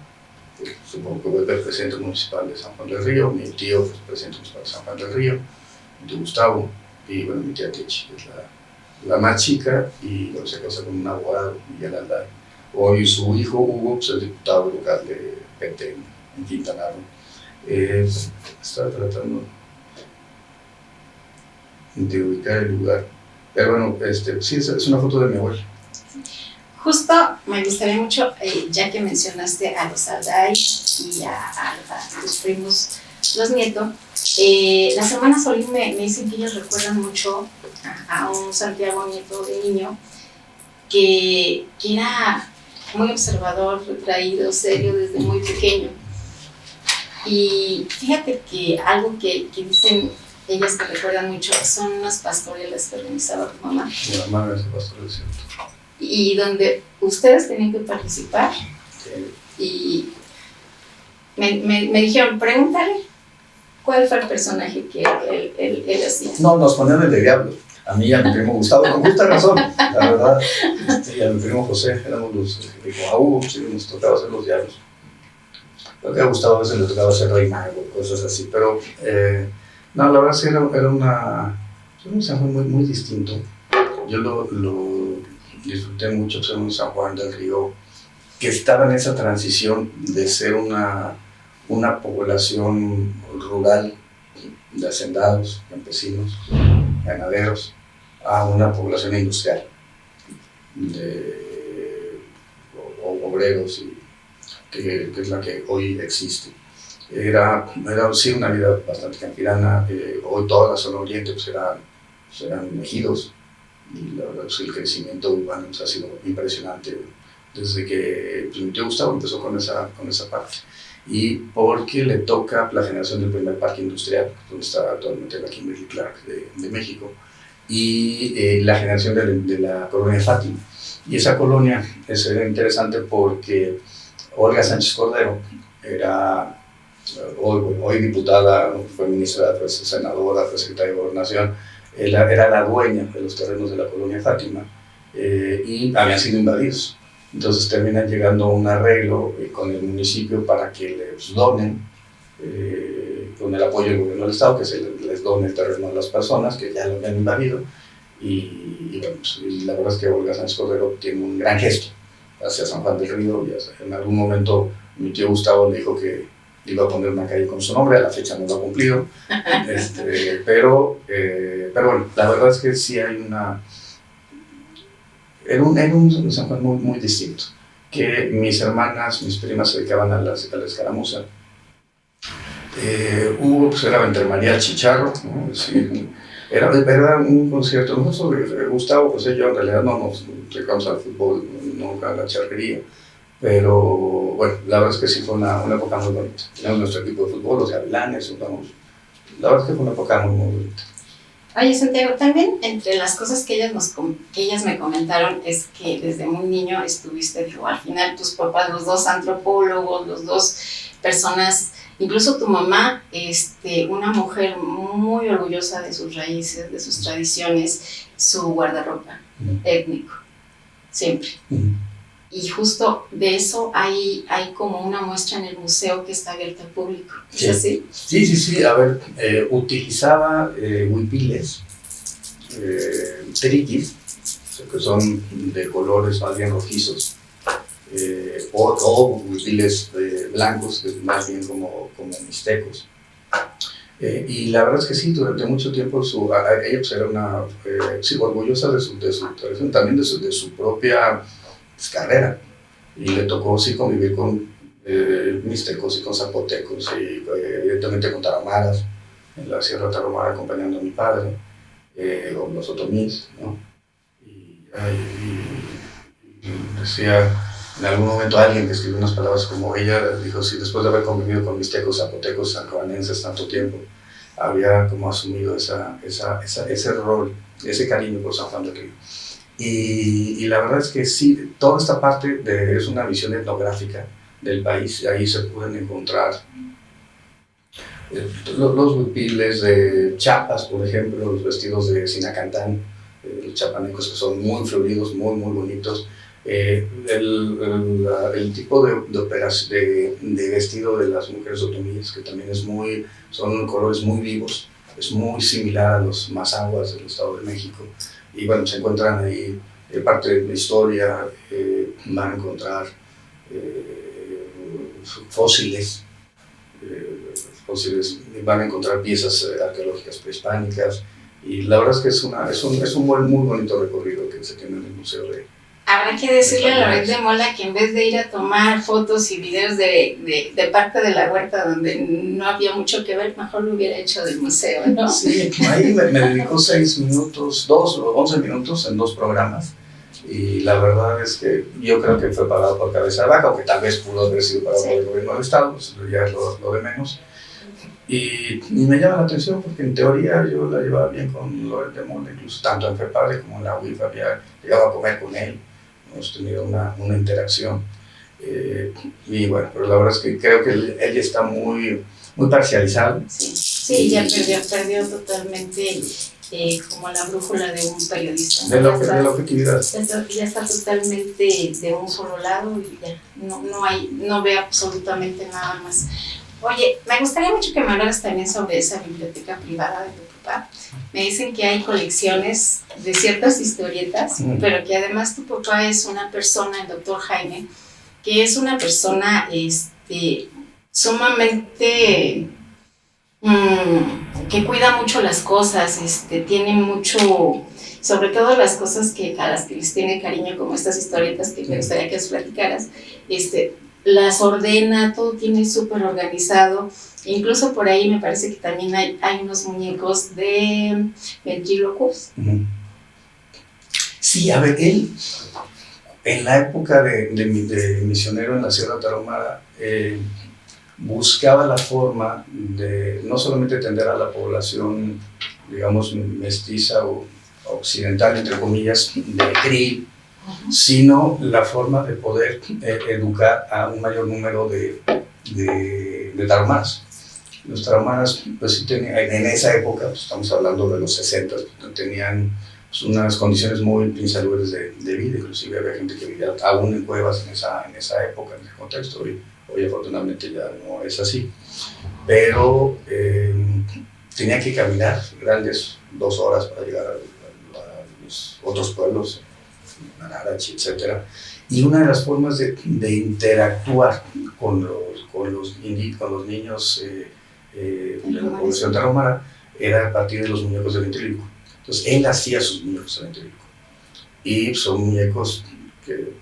S2: supongo que vuelve el presidente municipal de San Juan del Río, mi tío fue presidente municipal de San Juan del Río, mi tío Gustavo, y bueno, mi tía Techi, que es la más chica, y bueno, se casa con un abogado, Miguel Alday. Hoy su hijo Hugo, pues, es diputado local de PT en Quintana Roo. Estaba tratando de ubicar el lugar, pero bueno, sí, es una foto de mi abuela.
S1: Justo me gustaría mucho, ya que mencionaste a los Alday y a tus primos, los nietos, las hermanas Solín me dicen que ellos recuerdan mucho a un Santiago Nieto de niño que era muy observador, retraído, serio desde muy pequeño. Y fíjate que algo que dicen ellas que recuerdan mucho son unas pastorelas que organizaba tu mamá.
S2: Mi mamá es pastorela, ¿cierto?
S1: Y donde ustedes tenían que participar.
S2: Sí.
S1: Y me dijeron, pregúntale cuál fue el personaje que él hacía.
S2: No, nos ponían el de diablo. A mí y a mi primo Gustavo, con justa razón, la verdad. Y a mi primo José, éramos los a Hugo, sí, nos tocaba hacer los diablos. Creo que a Gustavo a veces le tocaba hacer rey mago, cosas así, pero no, la verdad sí era un mensaje muy distinto. Yo lo disfruté mucho ser un San Juan del Río que estaba en esa transición de ser una población rural de hacendados, campesinos, ganaderos, a una población industrial de obreros, que es la que hoy existe. Era sí una vida bastante campirana. Hoy toda la zona oriente pues eran ejidos, y la verdad pues el crecimiento urbano pues, ha sido impresionante desde que pues, mi tío Gustavo empezó con esa parte. Y porque le toca la generación del primer parque industrial, donde está actualmente la Kimberly-Clark de México, y la generación de la colonia Fátima. Y esa colonia era interesante porque Olga Sánchez Cordero era hoy diputada, fue ministra, fue senadora, fue secretaria de Gobernación, era la dueña de los terrenos de la colonia Fátima y habían sido invadidos. Entonces terminan llegando a un arreglo con el municipio para que les donen, con el apoyo del gobierno del estado, que se les done el terreno a las personas que ya lo habían invadido. Y bueno, pues, la verdad es que Olga Sánchez Cordero tiene un gran gesto hacia San Juan del Río. Y en algún momento mi tío Gustavo le dijo que iba a poner una calle con su nombre, a la fecha no lo ha cumplido. Pero bueno, la verdad es que sí hay era un San Juan muy, muy distinto, que mis hermanas, mis primas se dedicaban a la escaramuza. Hugo pues era entre María el Chicharro, ¿no? Sí, era un concierto. Nosotros, Gustavo, pues yo en realidad no nos dedicamos al fútbol, nunca a la charrería, pero bueno, la verdad es que sí fue una época muy bonita. Teníamos nuestro equipo de fútbol, los Gavilanes, vamos, la verdad es que fue una época muy, muy bonita.
S1: Oye, Santiago, también entre las cosas que ellas me comentaron es que desde muy niño estuviste, digo, al final tus papás, los dos antropólogos, los dos personas, incluso tu mamá, una mujer muy orgullosa de sus raíces, de sus tradiciones, su guardarropa étnico, siempre. Y justo de eso hay como una muestra en el museo que está abierta al público. ¿Es así?
S2: Sí. A ver, utilizaba huipiles, triquis, que son de colores más bien rojizos, o huipiles blancos, que es más bien como mixtecos. Y la verdad es que sí, durante mucho tiempo ella pues era una orgullosa de su tradición, también de su propia carrera, y le tocó sí convivir con mixtecos y con zapotecos y evidentemente con tarahumaras en la Sierra Tarahumara acompañando a mi padre, o los otomís, ¿no? Y decía en algún momento alguien que escribió unas palabras como ella dijo, sí, después de haber convivido con mixtecos, zapotecos, sanjuanenses tanto tiempo, había como asumido ese rol, ese cariño por San Juan del Río. Y la verdad es que sí, toda esta parte es una visión etnográfica del país, y ahí se pueden encontrar los huipiles de Chiapas, por ejemplo, los vestidos de Sinacantán, los chapanecos, que son muy floridos, muy, muy bonitos. El tipo de vestido de las mujeres otomíes, que también son colores muy vivos, es muy similar a los mazahuas del Estado de México. Y bueno, se encuentran ahí parte de la historia, van a encontrar fósiles, van a encontrar piezas arqueológicas prehispánicas, y la verdad es que es un muy bonito recorrido que se tiene en el Museo de...
S1: Habrá que decirle a Loret de Mola que en vez de ir a tomar fotos y videos de parte de la huerta donde no había mucho que ver, mejor lo hubiera hecho del museo, ¿no?
S2: Sí, ahí me dedicó 6 minutos, 11 minutos en 2 programas, y la verdad es que yo creo que fue pagado por cabeza de vaca, aunque tal vez pudo haber sido pagado por el gobierno del Estado, pues ya es lo de menos. Y me llama la atención porque en teoría yo la llevaba bien con Loret de Mola, incluso tanto en FEPADE como en la UIF había llegado a comer con él. Hemos tenido una interacción, y bueno, pero la verdad es que creo que él está muy parcializado.
S1: Sí, ya perdió totalmente como la brújula de un periodista, ¿no?
S2: De la objetividad.
S1: Ya está totalmente de un solo lado y ya no ve absolutamente nada más. Oye, me gustaría mucho que me hablaras también sobre esa biblioteca privada de tu papá. Me dicen que hay colecciones de ciertas historietas, pero que además tu papá es una persona, el doctor Jaime, que es una persona sumamente que cuida mucho las cosas, tiene mucho, sobre todo las cosas a las que les tiene cariño, como estas historietas que me gustaría que os platicaras, las ordena, todo tiene súper organizado. Incluso por ahí me parece que también hay unos muñecos de ventrílocos.
S2: Sí, a ver, él en la época de misionero en la Sierra Tarahumara buscaba la forma de no solamente atender a la población, digamos, mestiza o occidental, entre comillas, de Krill, sino la forma de poder educar a un mayor número de tarahumaras. Los tarahumaras, pues sí tenían, en esa época, pues, estamos hablando de los 60, tenían pues, unas condiciones muy insalubres de vida, inclusive había gente que vivía aún en cuevas en esa época, en ese contexto, y hoy afortunadamente ya no es así. Pero tenía que caminar grandes 2 horas para llegar a los otros pueblos, Manarachi, etc. Y una de las formas de interactuar con los niños de la población tarahumara era a partir de los muñecos de ventríloco. Entonces él hacía sus muñecos de ventríloco. y son muñecos que,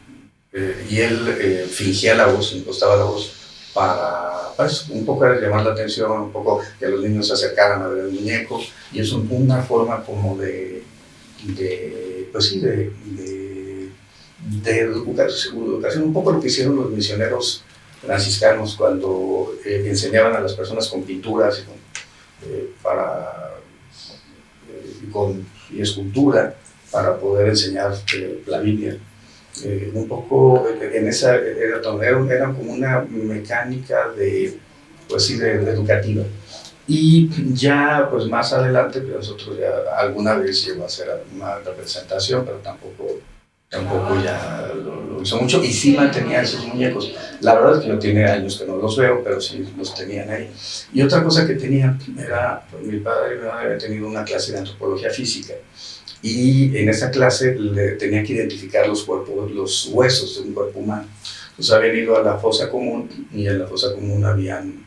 S2: y él fingía la voz, impostaba la voz para eso, un poco era llamar la atención, un poco que los niños se acercaran a ver el muñeco, y es una forma como pues sí, de educación, un poco lo que hicieron los misioneros franciscanos cuando enseñaban a las personas con pinturas y escultura para poder enseñar la Biblia. Un poco en esa era como una mecánica pues sí, de educativa. Y ya pues más adelante pues nosotros ya alguna vez llegó a hacer una representación, pero tampoco ya lo hizo mucho, y sí mantenía esos muñecos. La verdad es que no tiene años que no los veo, pero sí los tenían ahí. Y otra cosa que tenía era, pues, mi padre y mi madre habían tenido una clase de antropología física, y en esa clase tenía que identificar los huesos de un cuerpo humano. Entonces habían ido a la fosa común, y en la fosa común habían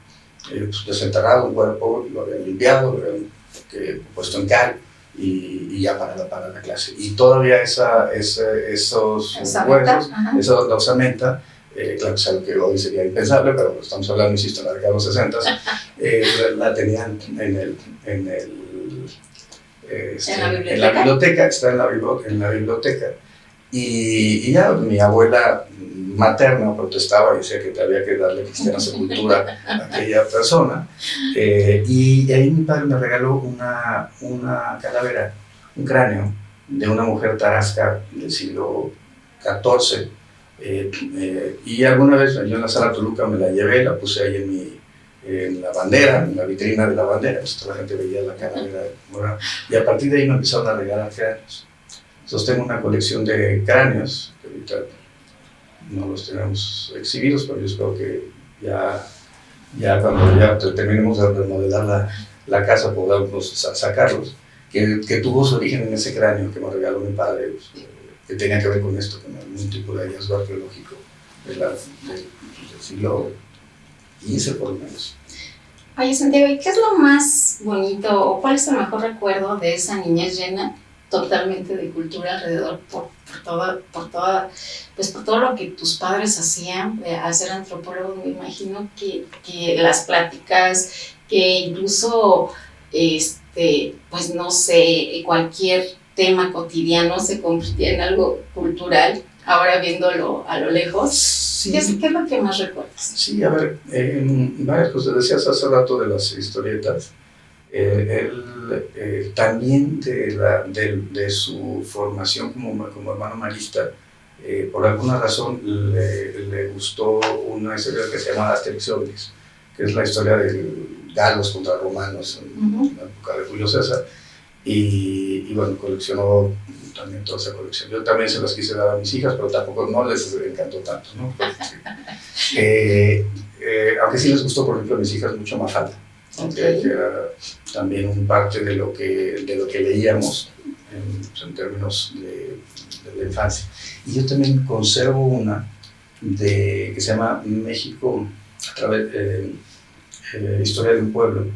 S2: pues, desenterrado un cuerpo, lo habían limpiado, lo habían puesto en cal, y ya para la clase. Y todavía esos huesos, esa osamenta, claro, es algo que hoy sería impensable, pero estamos hablando, insisto, en la década de los 60, la tenían en la biblioteca, está en la biblioteca, y ya mi abuela materna protestaba y decía que había que darle cristiana sepultura a aquella persona, y ahí mi padre me regaló una calavera, un cráneo de una mujer tarasca del siglo XIV, y alguna vez yo en la sala Toluca me la llevé, la puse ahí en la bandera, en la vitrina de la bandera, pues toda la gente veía la calavera, y a partir de ahí me empezaron a regalar cráneos. Entonces tengo una colección de cráneos, que ahorita no los tenemos exhibidos, pero yo espero que ya cuando ya terminemos de remodelar la casa podamos sacarlos, que tuvo su origen en ese cráneo que me regaló mi padre, pues, que tenía que ver con esto, con algún tipo de hallazgo arqueológico del siglo XV por lo menos.
S1: Oye, Santiago, ¿y qué es lo más bonito o cuál es el mejor recuerdo de esa niñez llena totalmente de cultura alrededor por todo lo que tus padres hacían? Al ser antropólogos me imagino que las pláticas, que incluso pues no sé, cualquier tema cotidiano se convertía en algo cultural. Ahora viéndolo a lo lejos, sí. ¿Qué es lo que más recuerdas?
S2: Sí, a ver, varias cosas. Decías hace rato de las historietas. Él también de su formación como hermano marista, por alguna razón le gustó una historia que se llama Asterix y Obelix, que es la historia de galos contra romanos en la época de Julio César, y bueno, coleccionó también toda esa colección. Yo también se las quise dar a mis hijas, pero tampoco no les encantó tanto, ¿no? Aunque sí les gustó, por ejemplo, a mis hijas mucho Mafalda, que era también parte de lo que leíamos en términos de la infancia. Y yo también conservo una que se llama México a través Historia de un pueblo,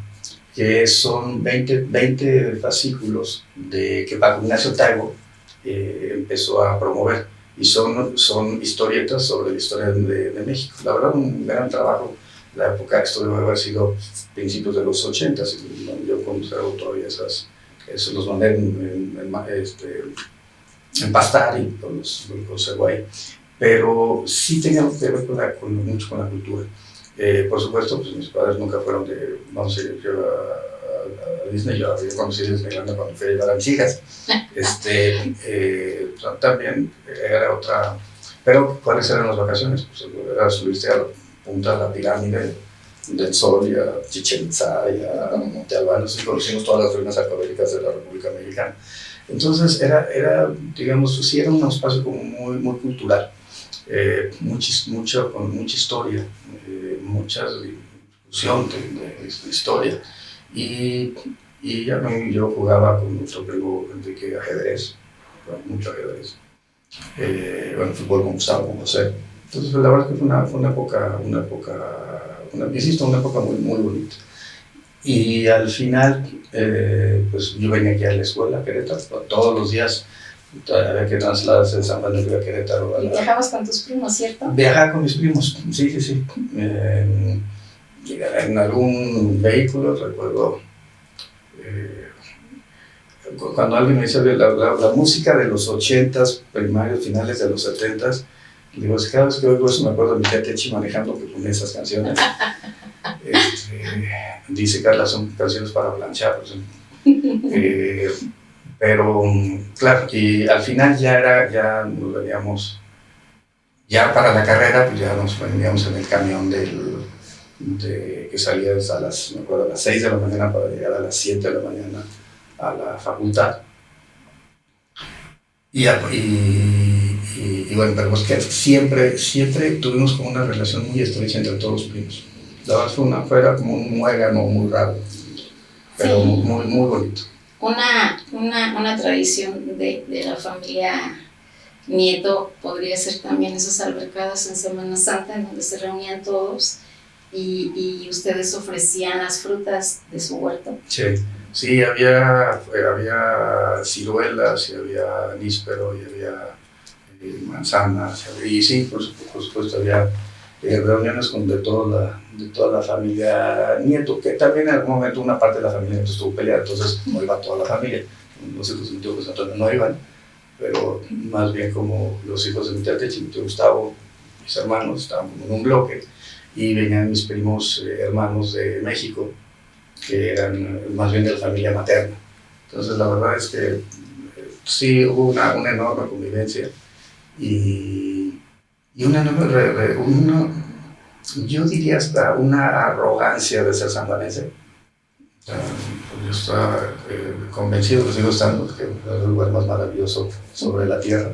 S2: que son 20 fascículos que Paco Ignacio Taibo empezó a promover, y son historietas sobre la historia de México. La verdad, un gran trabajo. La época, esto debe haber sido principios de los 80, yo conservo todavía esos los mandé en pastar y los conservo ahí. Pero sí tenía que ver mucho con la cultura. Por supuesto, pues mis padres nunca fueron vamos a ir a Disney. Yo conocí Disneyland cuando fui a llevar a mis hijas. También era otra. Pero, ¿cuáles eran las vacaciones? Pues era subirse a la punta de la pirámide del Sol, y a Chichén Itzá, y a Monte Albán, y conocimos todas las ruinas arqueológicas de la República Mexicana. Entonces digamos, sí era un espacio como muy, muy cultural, con mucha historia, mucha discusión de historia. Y yo jugaba con nuestro primo Enrique ajedrez, mucho ajedrez. Fútbol con Gustavo, con José. Entonces, la verdad es que fue una época muy, muy bonita. Y al final, pues yo venía aquí a la escuela, Querétaro, todos los días había que trasladarse de San Juan del Río a Querétaro.
S1: ¿Y viajabas con tus primos, cierto?
S2: Viajaba con mis primos, sí. En algún vehículo, recuerdo, cuando alguien me dice la música de los 80s, primarios, finales de los 70s, digo, cada vez que oigo eso me acuerdo de mi tía Techi manejando que ponía esas canciones. Dice Carla, son canciones para planchar. Pero, claro, y al final ya nos veníamos, ya para la carrera, pues ya nos veníamos en el camión que salía a las 6 de la mañana para llegar a las 7 de la mañana a la facultad. Y bueno, pero pues que siempre tuvimos como una relación muy estrecha entre todos los primos. La verdad fue como un muégano muy raro, pero sí, muy bonito.
S1: Una tradición de la familia Nieto podría ser también esos albercados en Semana Santa, en donde se reunían todos y ustedes ofrecían las frutas de su huerto.
S2: Sí, había ciruelas, y había níspero, y había manzanas, y sí, por supuesto había reuniones de toda la familia Nieto, que también en algún momento una parte de la familia Nieto estuvo peleada, entonces no iba toda la familia, los hijos de mi tío José Antonio no iban, pero más bien como los hijos de mi tía Techi, mi tío Gustavo, mis hermanos, estaban en un bloque, y venían mis primos hermanos de México, que eran más bien de la familia materna. Entonces la verdad es que sí hubo una enorme convivencia y una enorme, yo diría hasta una arrogancia de ser sanjuanense. Yo estaba convencido, que sigo estando, que es el lugar más maravilloso sobre la tierra.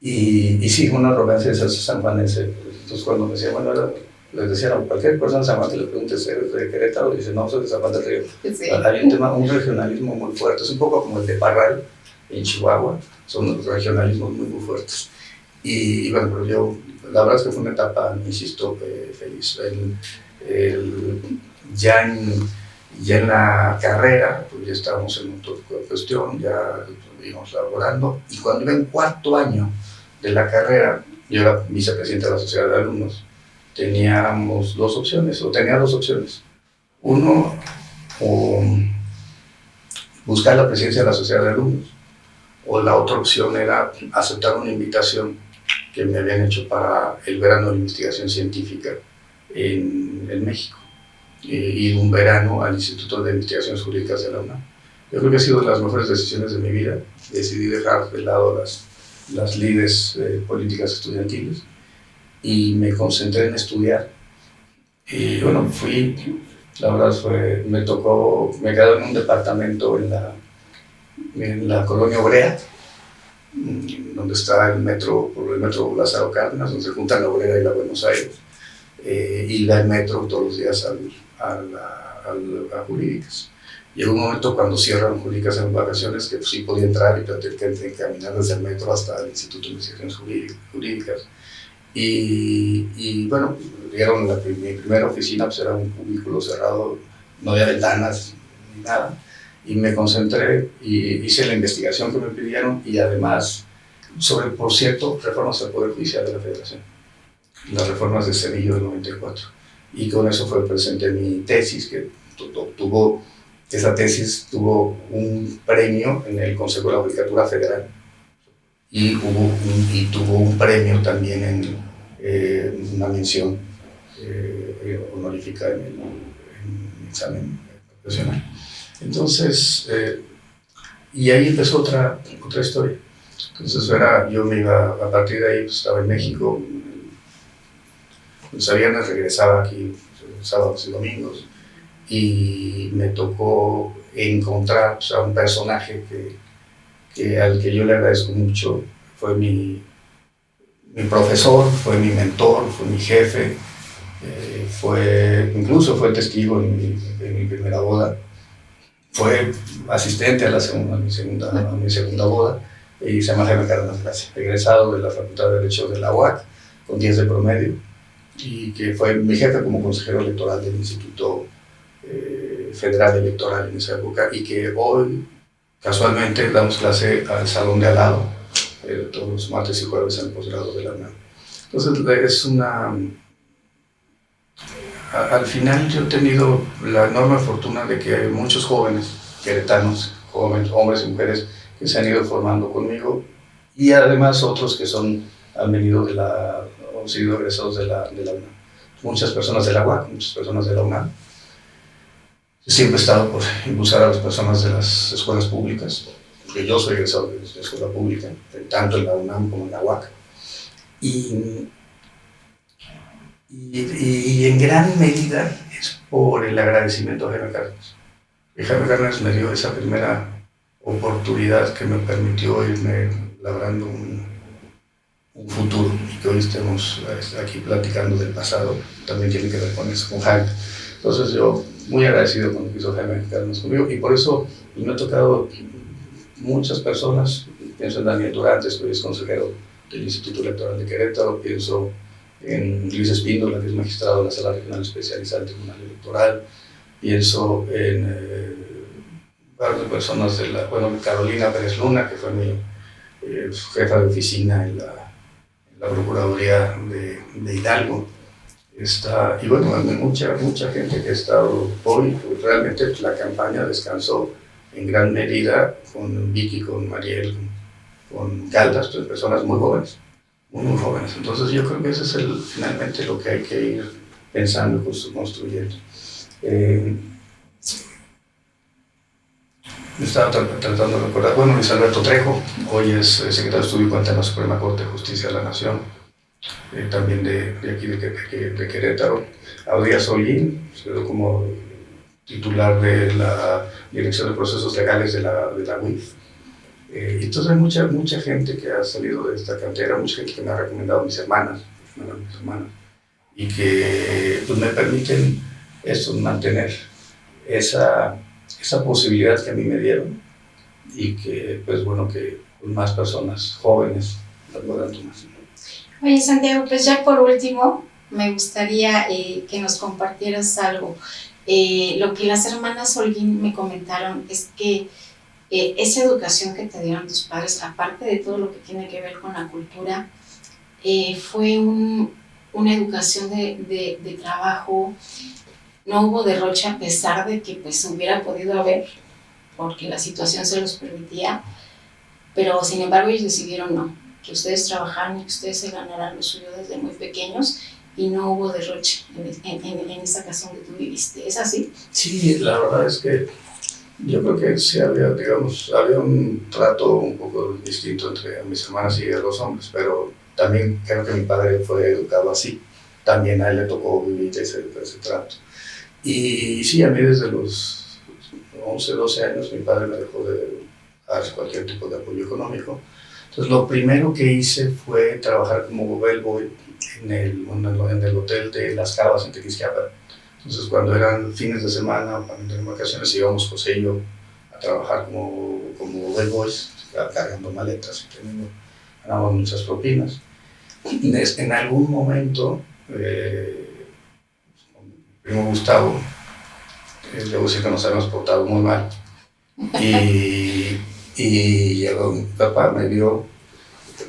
S2: Y sí, una arrogancia de ser sanjuanense. Entonces cuando me decían, bueno, les decían a cualquier persona de San Juan que le preguntes, ¿eres de Querétaro? Y dice, no, soy de San Juan del Río. Sí. Hay un regionalismo muy fuerte, es un poco como el de Parral en Chihuahua, son los regionalismos muy fuertes. Y bueno, pero la verdad es que fue una etapa, insisto, feliz. Ya en la carrera, pues ya estábamos en otra cuestión, ya íbamos laborando, y cuando iba en cuarto año de la carrera, yo era vicepresidente de la Sociedad de Alumnos, tenía dos opciones. Uno, o buscar la presidencia de la Sociedad de Alumnos, o la otra opción era aceptar una invitación que me habían hecho para el verano de investigación científica en México, ir un verano al Instituto de Investigaciones Jurídicas de la UNAM. Yo creo que ha sido de las mejores decisiones de mi vida. Decidí dejar de lado las lides políticas estudiantiles y me concentré en estudiar. Y bueno, la verdad me quedé en un departamento en la colonia Obrea, donde está el metro Lázaro Cárdenas, donde se juntan la Obrera y la Buenos Aires, y iba el metro todos los días a Jurídicas. Llegó un momento cuando cierran Jurídicas en vacaciones que sí podía entrar y tener que caminar desde el metro hasta el Instituto de Investigaciones Jurídicas. Y bueno, dieron mi primera oficina, pues era un cubículo cerrado, no había ventanas ni nada, y me concentré y hice la investigación que me pidieron y además sobre, por cierto, reformas al Poder Judicial de la Federación, las reformas de Cedillo del 94, y con eso fue presente mi tesis, que esa tesis tuvo un premio en el Consejo de la Judicatura Federal, y tuvo un premio también en una mención honorífica en el examen profesional. Entonces, y ahí empezó otra historia. Entonces yo me iba, a partir de ahí pues, estaba en México, los viernes regresaba aquí, sábados y domingos, y me tocó encontrar pues, a un personaje al que yo le agradezco mucho. Fue mi profesor, fue mi mentor, fue mi jefe, incluso fue testigo en mi primera boda, fue asistente a mi segunda boda, y se llama Jaime Cárdenas Gracia, egresado de la Facultad de Derecho de la UAC, con 10 de promedio, y que fue mi jefe como consejero electoral del Instituto Federal Electoral en esa época, y que hoy casualmente damos clase al salón de al lado, todos los martes y jueves en el posgrado de la UNAM. Entonces es una... Al final yo he tenido la enorme fortuna de que hay muchos jóvenes queretanos, jóvenes, hombres y mujeres, que se han ido formando conmigo, y además otros que han venido han sido egresados de la UNAM. Muchas personas de la UAC, muchas personas de la UNAM. Siempre he estado por impulsar a las personas de las escuelas públicas, porque yo soy egresado de la escuela pública, tanto en la UNAM como en la UAC. Y en gran medida es por el agradecimiento a Jaime Cárdenas. Jaime Cárdenas me dio esa primera oportunidad que me permitió irme labrando un futuro, y que hoy estemos aquí platicando del pasado, también tiene que ver con eso, con Jaime. Entonces yo muy agradecido con lo que hizo Jaime Cárdenas conmigo, y por eso me ha tocado muchas personas. Pienso en Daniel Durantes, que es consejero del Instituto Electoral de Querétaro, pienso en Luis Espíndola, que es magistrado de la Sala Regional Especializada del Tribunal Electoral, pienso en varias personas Carolina Pérez Luna, que fue mi jefa de oficina en la Procuraduría de Hidalgo. Y bueno, hay mucha gente que ha estado hoy. Pues realmente la campaña descansó en gran medida con Vicky, con Mariel, con Caldas, pues personas muy jóvenes, muy jóvenes. Entonces yo creo que ese es finalmente lo que hay que ir pensando y construyendo. Estaba tratando de recordar, Luis Alberto Trejo, hoy es secretario de Estudio y Cuenta en la Suprema Corte de Justicia de la Nación, también de aquí de Querétaro. Audía Solín, quedó como titular de la Dirección de Procesos Legales de la UIF. Entonces hay mucha gente que ha salido de esta cantera, mucha gente que me ha recomendado, mis hermanas, y que pues, me permiten mantener esa posibilidad que a mí me dieron, y que pues que más personas jóvenes la puedan tomar.
S1: Oye, Santiago, pues ya por último me gustaría que nos compartieras algo. Lo que las hermanas Holguín me comentaron es que esa educación que te dieron tus padres, aparte de todo lo que tiene que ver con la cultura, fue una educación de trabajo. No hubo derroche, a pesar de que pues hubiera podido haber, porque la situación se los permitía, pero sin embargo ellos decidieron no, que ustedes trabajaran y que ustedes se ganaran lo suyo desde muy pequeños, y no hubo derroche en esa casa donde tú viviste. ¿Es así?
S2: Sí, la verdad es que yo creo que sí había un trato un poco distinto entre mis hermanas y los hombres, pero también creo que mi padre fue educado así. También a él le tocó vivir ese trato. Y sí, a mí desde los 11, 12 años mi padre me dejó de dar cualquier tipo de apoyo económico. Entonces lo primero que hice fue trabajar como bellboy en el hotel de Las Cabas en Tequisquiapan. Entonces cuando eran fines de semana o cuando eran vacaciones íbamos José y yo a trabajar como bellboys, cargando maletas y ganábamos muchas propinas. En algún momento primo Gustavo, debo decir que nos habíamos portado muy mal, y llegó mi papá, me vio,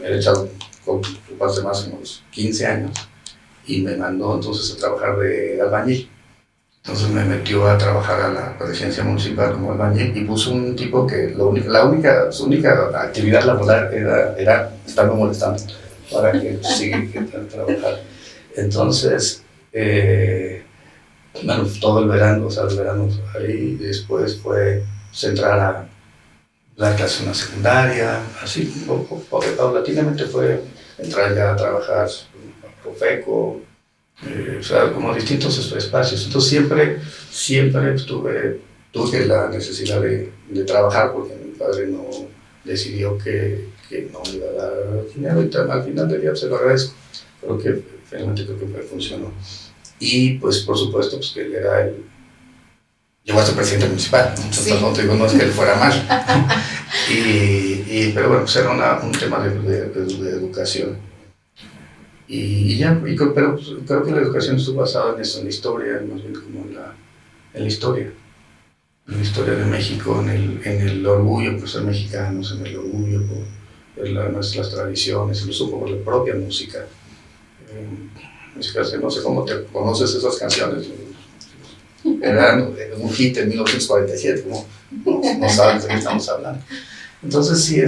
S2: me había echado con de más unos 15 años, y me mandó entonces a trabajar de albañil. Entonces me metió a trabajar a la presidencia municipal como albañil, y puso un tipo que su única actividad laboral era estarme molestando para que siguiera trabajar. Entonces, todo el verano ahí, después fue entrar a dar clases en la secundaria, así, paulatinamente fue entrar ya a trabajar a Profeco, como distintos espacios. Entonces siempre tuve la necesidad de trabajar, porque mi padre no decidió que no me iba a dar dinero, y al final del día se lo agradezco. Finalmente creo que funcionó. Y pues por supuesto pues, que él llegó a ser presidente municipal, entonces sí. No es que él fuera mal. Pero bueno, pues era un tema de educación. Pero pues, creo que la educación estuvo basada en eso, en la historia, más bien como en la historia de México, en el orgullo por ser mexicanos, en el orgullo nuestras tradiciones, incluso un poco la propia música. Música que no sé cómo te conoces esas canciones. Eran un hit en 1947, no sabes de qué estamos hablando. Entonces sí la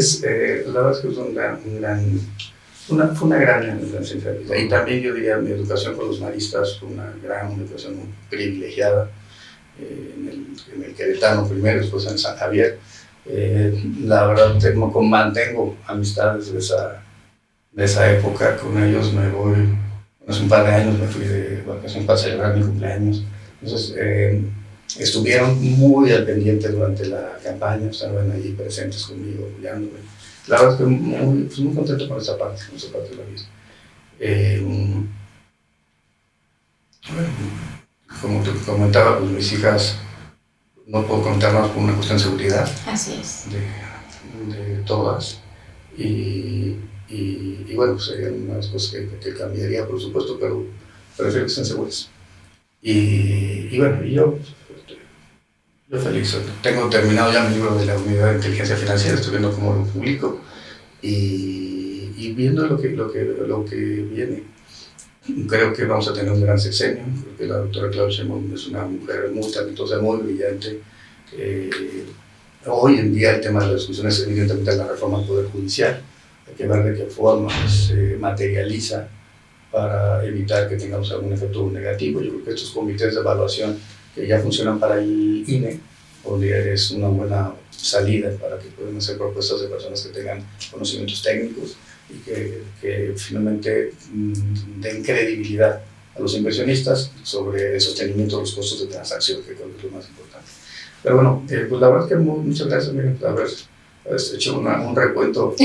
S2: verdad es que fue una gran influencia en mi vida. Y también yo diría mi educación con los maristas fue una gran educación muy privilegiada, en el Queretano primero, después en San Javier. La verdad mantengo amistades de esa época, con ellos me voy, hace un par de años me fui de vacaciones para celebrar mi cumpleaños. Entonces, estuvieron muy al pendiente durante la campaña, estaban ahí presentes conmigo, apoyándome. La verdad es que muy contento con esa parte de la vida. Bueno, como te comentaba, pues mis hijas no puedo contar más por una cuestión de seguridad.
S1: Así es.
S2: De todas. Y bueno, pues serían unas cosas que cambiaría, por supuesto, pero prefiero que estén seguras. Y bueno, yo feliz. Tengo terminado ya mi libro de la Unidad de Inteligencia Financiera, estoy viendo cómo lo publico y viendo lo que viene. Creo que vamos a tener un gran sexenio, porque la doctora Claudia Sheinbaum es una mujer muy talentosa, muy brillante. Hoy en día el tema de la discusión es evidentemente la reforma del Poder Judicial. Hay que ver de qué forma se materializa para evitar que tengamos algún efecto negativo. Yo creo que estos comités de evaluación que ya funcionan para el INE, donde es una buena salida para que puedan hacer propuestas de personas que tengan conocimientos técnicos y que finalmente den credibilidad a los inversionistas sobre el sostenimiento de los costos de transacción, que creo que es lo más importante. Pero bueno, pues la verdad es que muchas gracias, Miriam, por haber hecho un recuento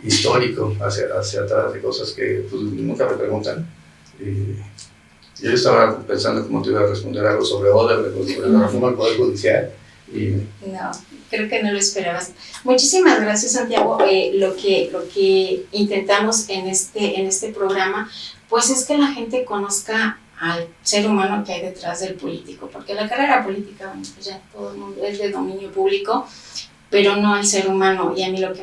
S2: histórico hacia atrás de cosas que pues, nunca me preguntan. Yo estaba pensando cómo te iba a responder algo sobre Odebrecht, sobre la reforma del Poder Judicial.
S1: No, creo que no lo esperabas. Muchísimas gracias, Santiago. Lo que intentamos en este programa, pues es que la gente conozca al ser humano que hay detrás del político, porque la carrera política, bueno, pues ya todo el mundo es de dominio público, pero no al ser humano. Y a mí lo que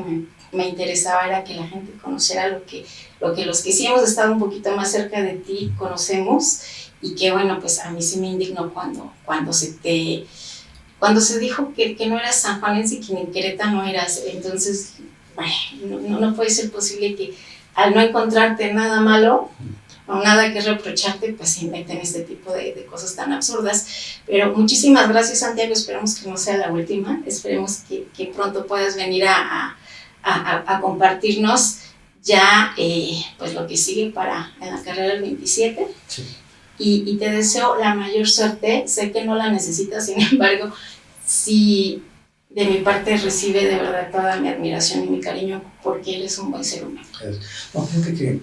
S1: me interesaba era que la gente conociera lo que los que sí hemos estado un poquito más cerca de ti conocemos, y que bueno, pues a mí sí me indignó cuando se dijo que no eras sanjuanense y que en Querétaro no eras. Entonces, bueno, no puede ser posible que al no encontrarte nada malo o nada que reprocharte, pues se inventen este tipo de cosas tan absurdas. Pero muchísimas gracias, Santiago, esperemos que no sea la última, esperemos que pronto puedas venir a compartirnos ya pues lo que sigue en la carrera del 27.
S2: Sí.
S1: Y te deseo la mayor suerte. Sé que no la necesitas, sin embargo, sí, de mi parte recibe de verdad toda mi admiración y mi cariño, porque eres un buen ser humano.
S2: No, fíjate que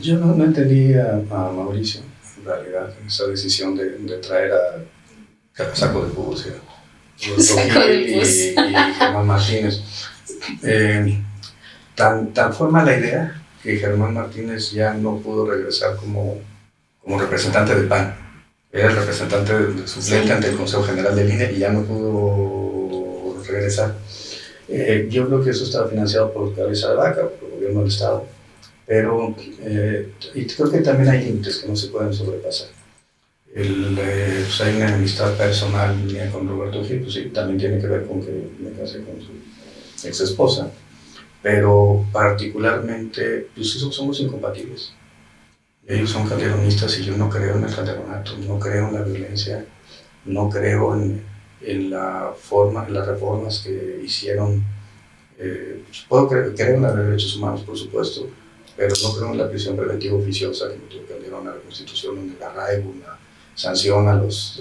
S2: yo no entendí a Mauricio, en realidad, esa decisión de traer a Saco de Pus y Germán Martínez. Tan fue mala idea que Germán Martínez ya no pudo regresar como representante del PAN. Era el representante suplente ante el Consejo General del INE y ya no pudo regresar. Yo creo que eso estaba financiado por Cabeza de Vaca, por el gobierno del Estado, pero y creo que también hay límites que no se pueden sobrepasar. Pues hay una amistad personal mía con Roberto Gil, pues sí, también tiene que ver con que me casé con su ex esposa, pero particularmente, pues sí, somos incompatibles. Ellos son calderonistas y yo no creo en el calderonato, no creo en la violencia, no creo en las reformas que hicieron. Puedo creer en los derechos humanos, por supuesto, pero no creo en la prisión preventiva oficiosa que tuvo Calderón a la Constitución, en el arraigo, una sanción a las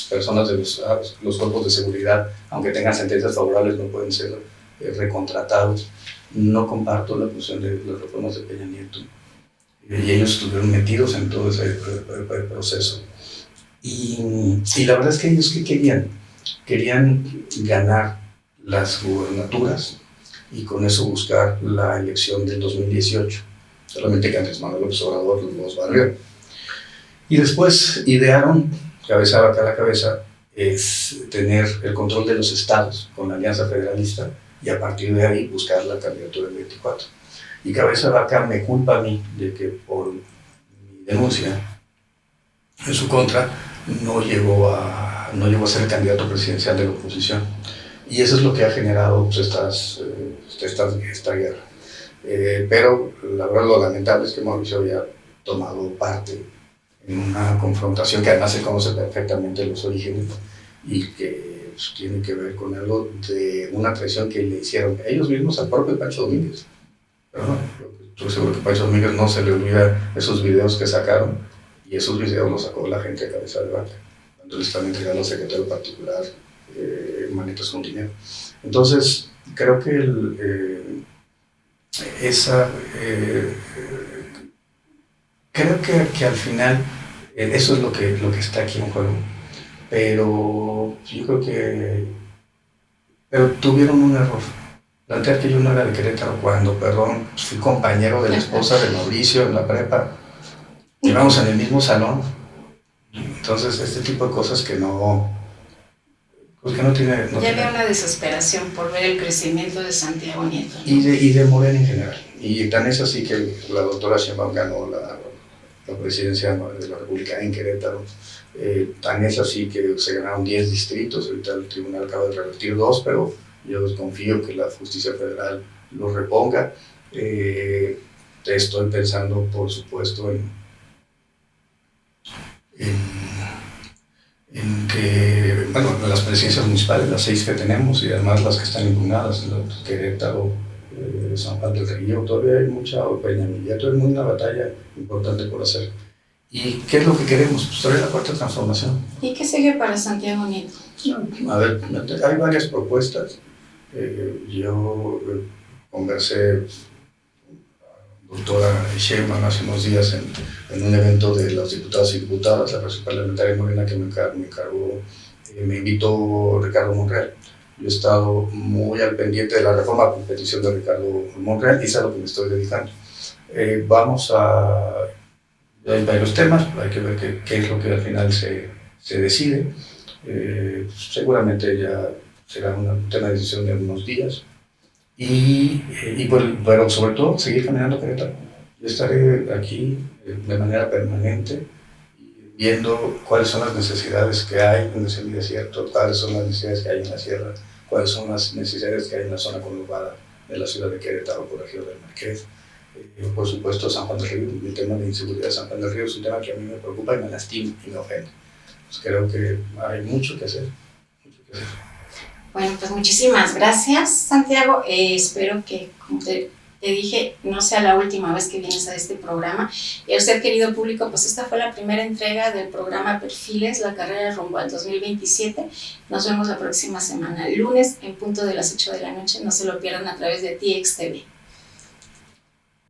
S2: personas de los cuerpos de seguridad, aunque tengan sentencias favorables, no pueden ser recontratados. No comparto la posición de las reformas de Peña Nieto. Y ellos estuvieron metidos en todo ese proceso. Y la verdad es que ellos, ¿qué querían? Querían ganar las gubernaturas y con eso buscar la elección del 2018. Solamente que Andrés Manuel López Obrador los barrió. Y después idearon, cabeza a la cabeza, es tener el control de los estados con la Alianza Federalista y a partir de ahí buscar la candidatura del 24. Y Cabeza de Vaca me culpa a mí de que por mi denuncia en su contra no llegó a ser el candidato presidencial de la oposición. Y eso es lo que ha generado pues, esta guerra. Pero la verdad lo lamentable es que Mauricio había tomado parte en una confrontación que además se conoce perfectamente los orígenes y que pues, tiene que ver con algo de una traición que le hicieron ellos mismos al propio Pancho Domínguez. Pero no, estoy seguro que a Pancho Domínguez no se le olvida esos videos que sacaron, y esos videos los sacó la gente de Cabeza de Vaca, cuando le están entregando al secretario particular maletas con dinero. Entonces, creo que creo que al final eso es lo que está aquí en juego. Pero yo creo que tuvieron un error. Plantear que yo no era de Querétaro cuando, perdón, fui compañero de la esposa de Mauricio en la prepa. Íbamos en el mismo salón. Entonces, este tipo de cosas que no tiene...
S1: Ya había una desesperación por ver el crecimiento de Santiago Nieto, ¿no?
S2: Y de Morena en general. Y tan es así que la doctora Sheinbaum ganó la presidencia de la República en Querétaro. Tan es así que se ganaron 10 distritos. Ahorita el tribunal acaba de revertir 2, pero yo confío que la justicia federal lo reponga. Estoy pensando, por supuesto, en que, bueno, las presidencias municipales, las 6 que tenemos, y además las que están impugnadas, Querétaro, San Juan del Río, todavía hay mucha opeñamilla, todavía hay una batalla importante por hacer. ¿Y qué es lo que queremos? Pues todavía la cuarta transformación.
S1: ¿Y qué sigue para Santiago Nieto?
S2: A ver, hay varias propuestas. Yo conversé con la doctora Sheinbaum hace unos días en un evento de los diputados y diputadas, la Fracción Parlamentaria Morena que me invitó Ricardo Monreal. Yo he estado muy al pendiente de la reforma por petición de Ricardo Monreal y es a lo que me estoy dedicando. Hay varios temas, hay que ver qué es lo que al final se decide. Seguramente ya será un tema de decisión de unos días. Pero sobre todo seguir caminando Querétaro. Yo estaré aquí de manera permanente viendo cuáles son las necesidades que hay en ese desierto, cuáles son las necesidades que hay en la sierra, cuáles son las necesidades que hay en la zona conurbada de la ciudad de Querétaro, por ejemplo, del Marqués. Por supuesto, San Juan del Río, el tema de inseguridad de San Juan del Río es un tema que a mí me preocupa y me lastima y me ofende. Pues creo que hay mucho que hacer.
S1: Bueno, pues muchísimas gracias, Santiago. Espero que, como te dije, no sea la última vez que vienes a este programa. Y a usted, querido público, pues esta fue la primera entrega del programa Perfiles, la carrera rumbo al 2027. Nos vemos la próxima semana, lunes, en punto de las 8 de la noche. No se lo pierdan a través de TXTV.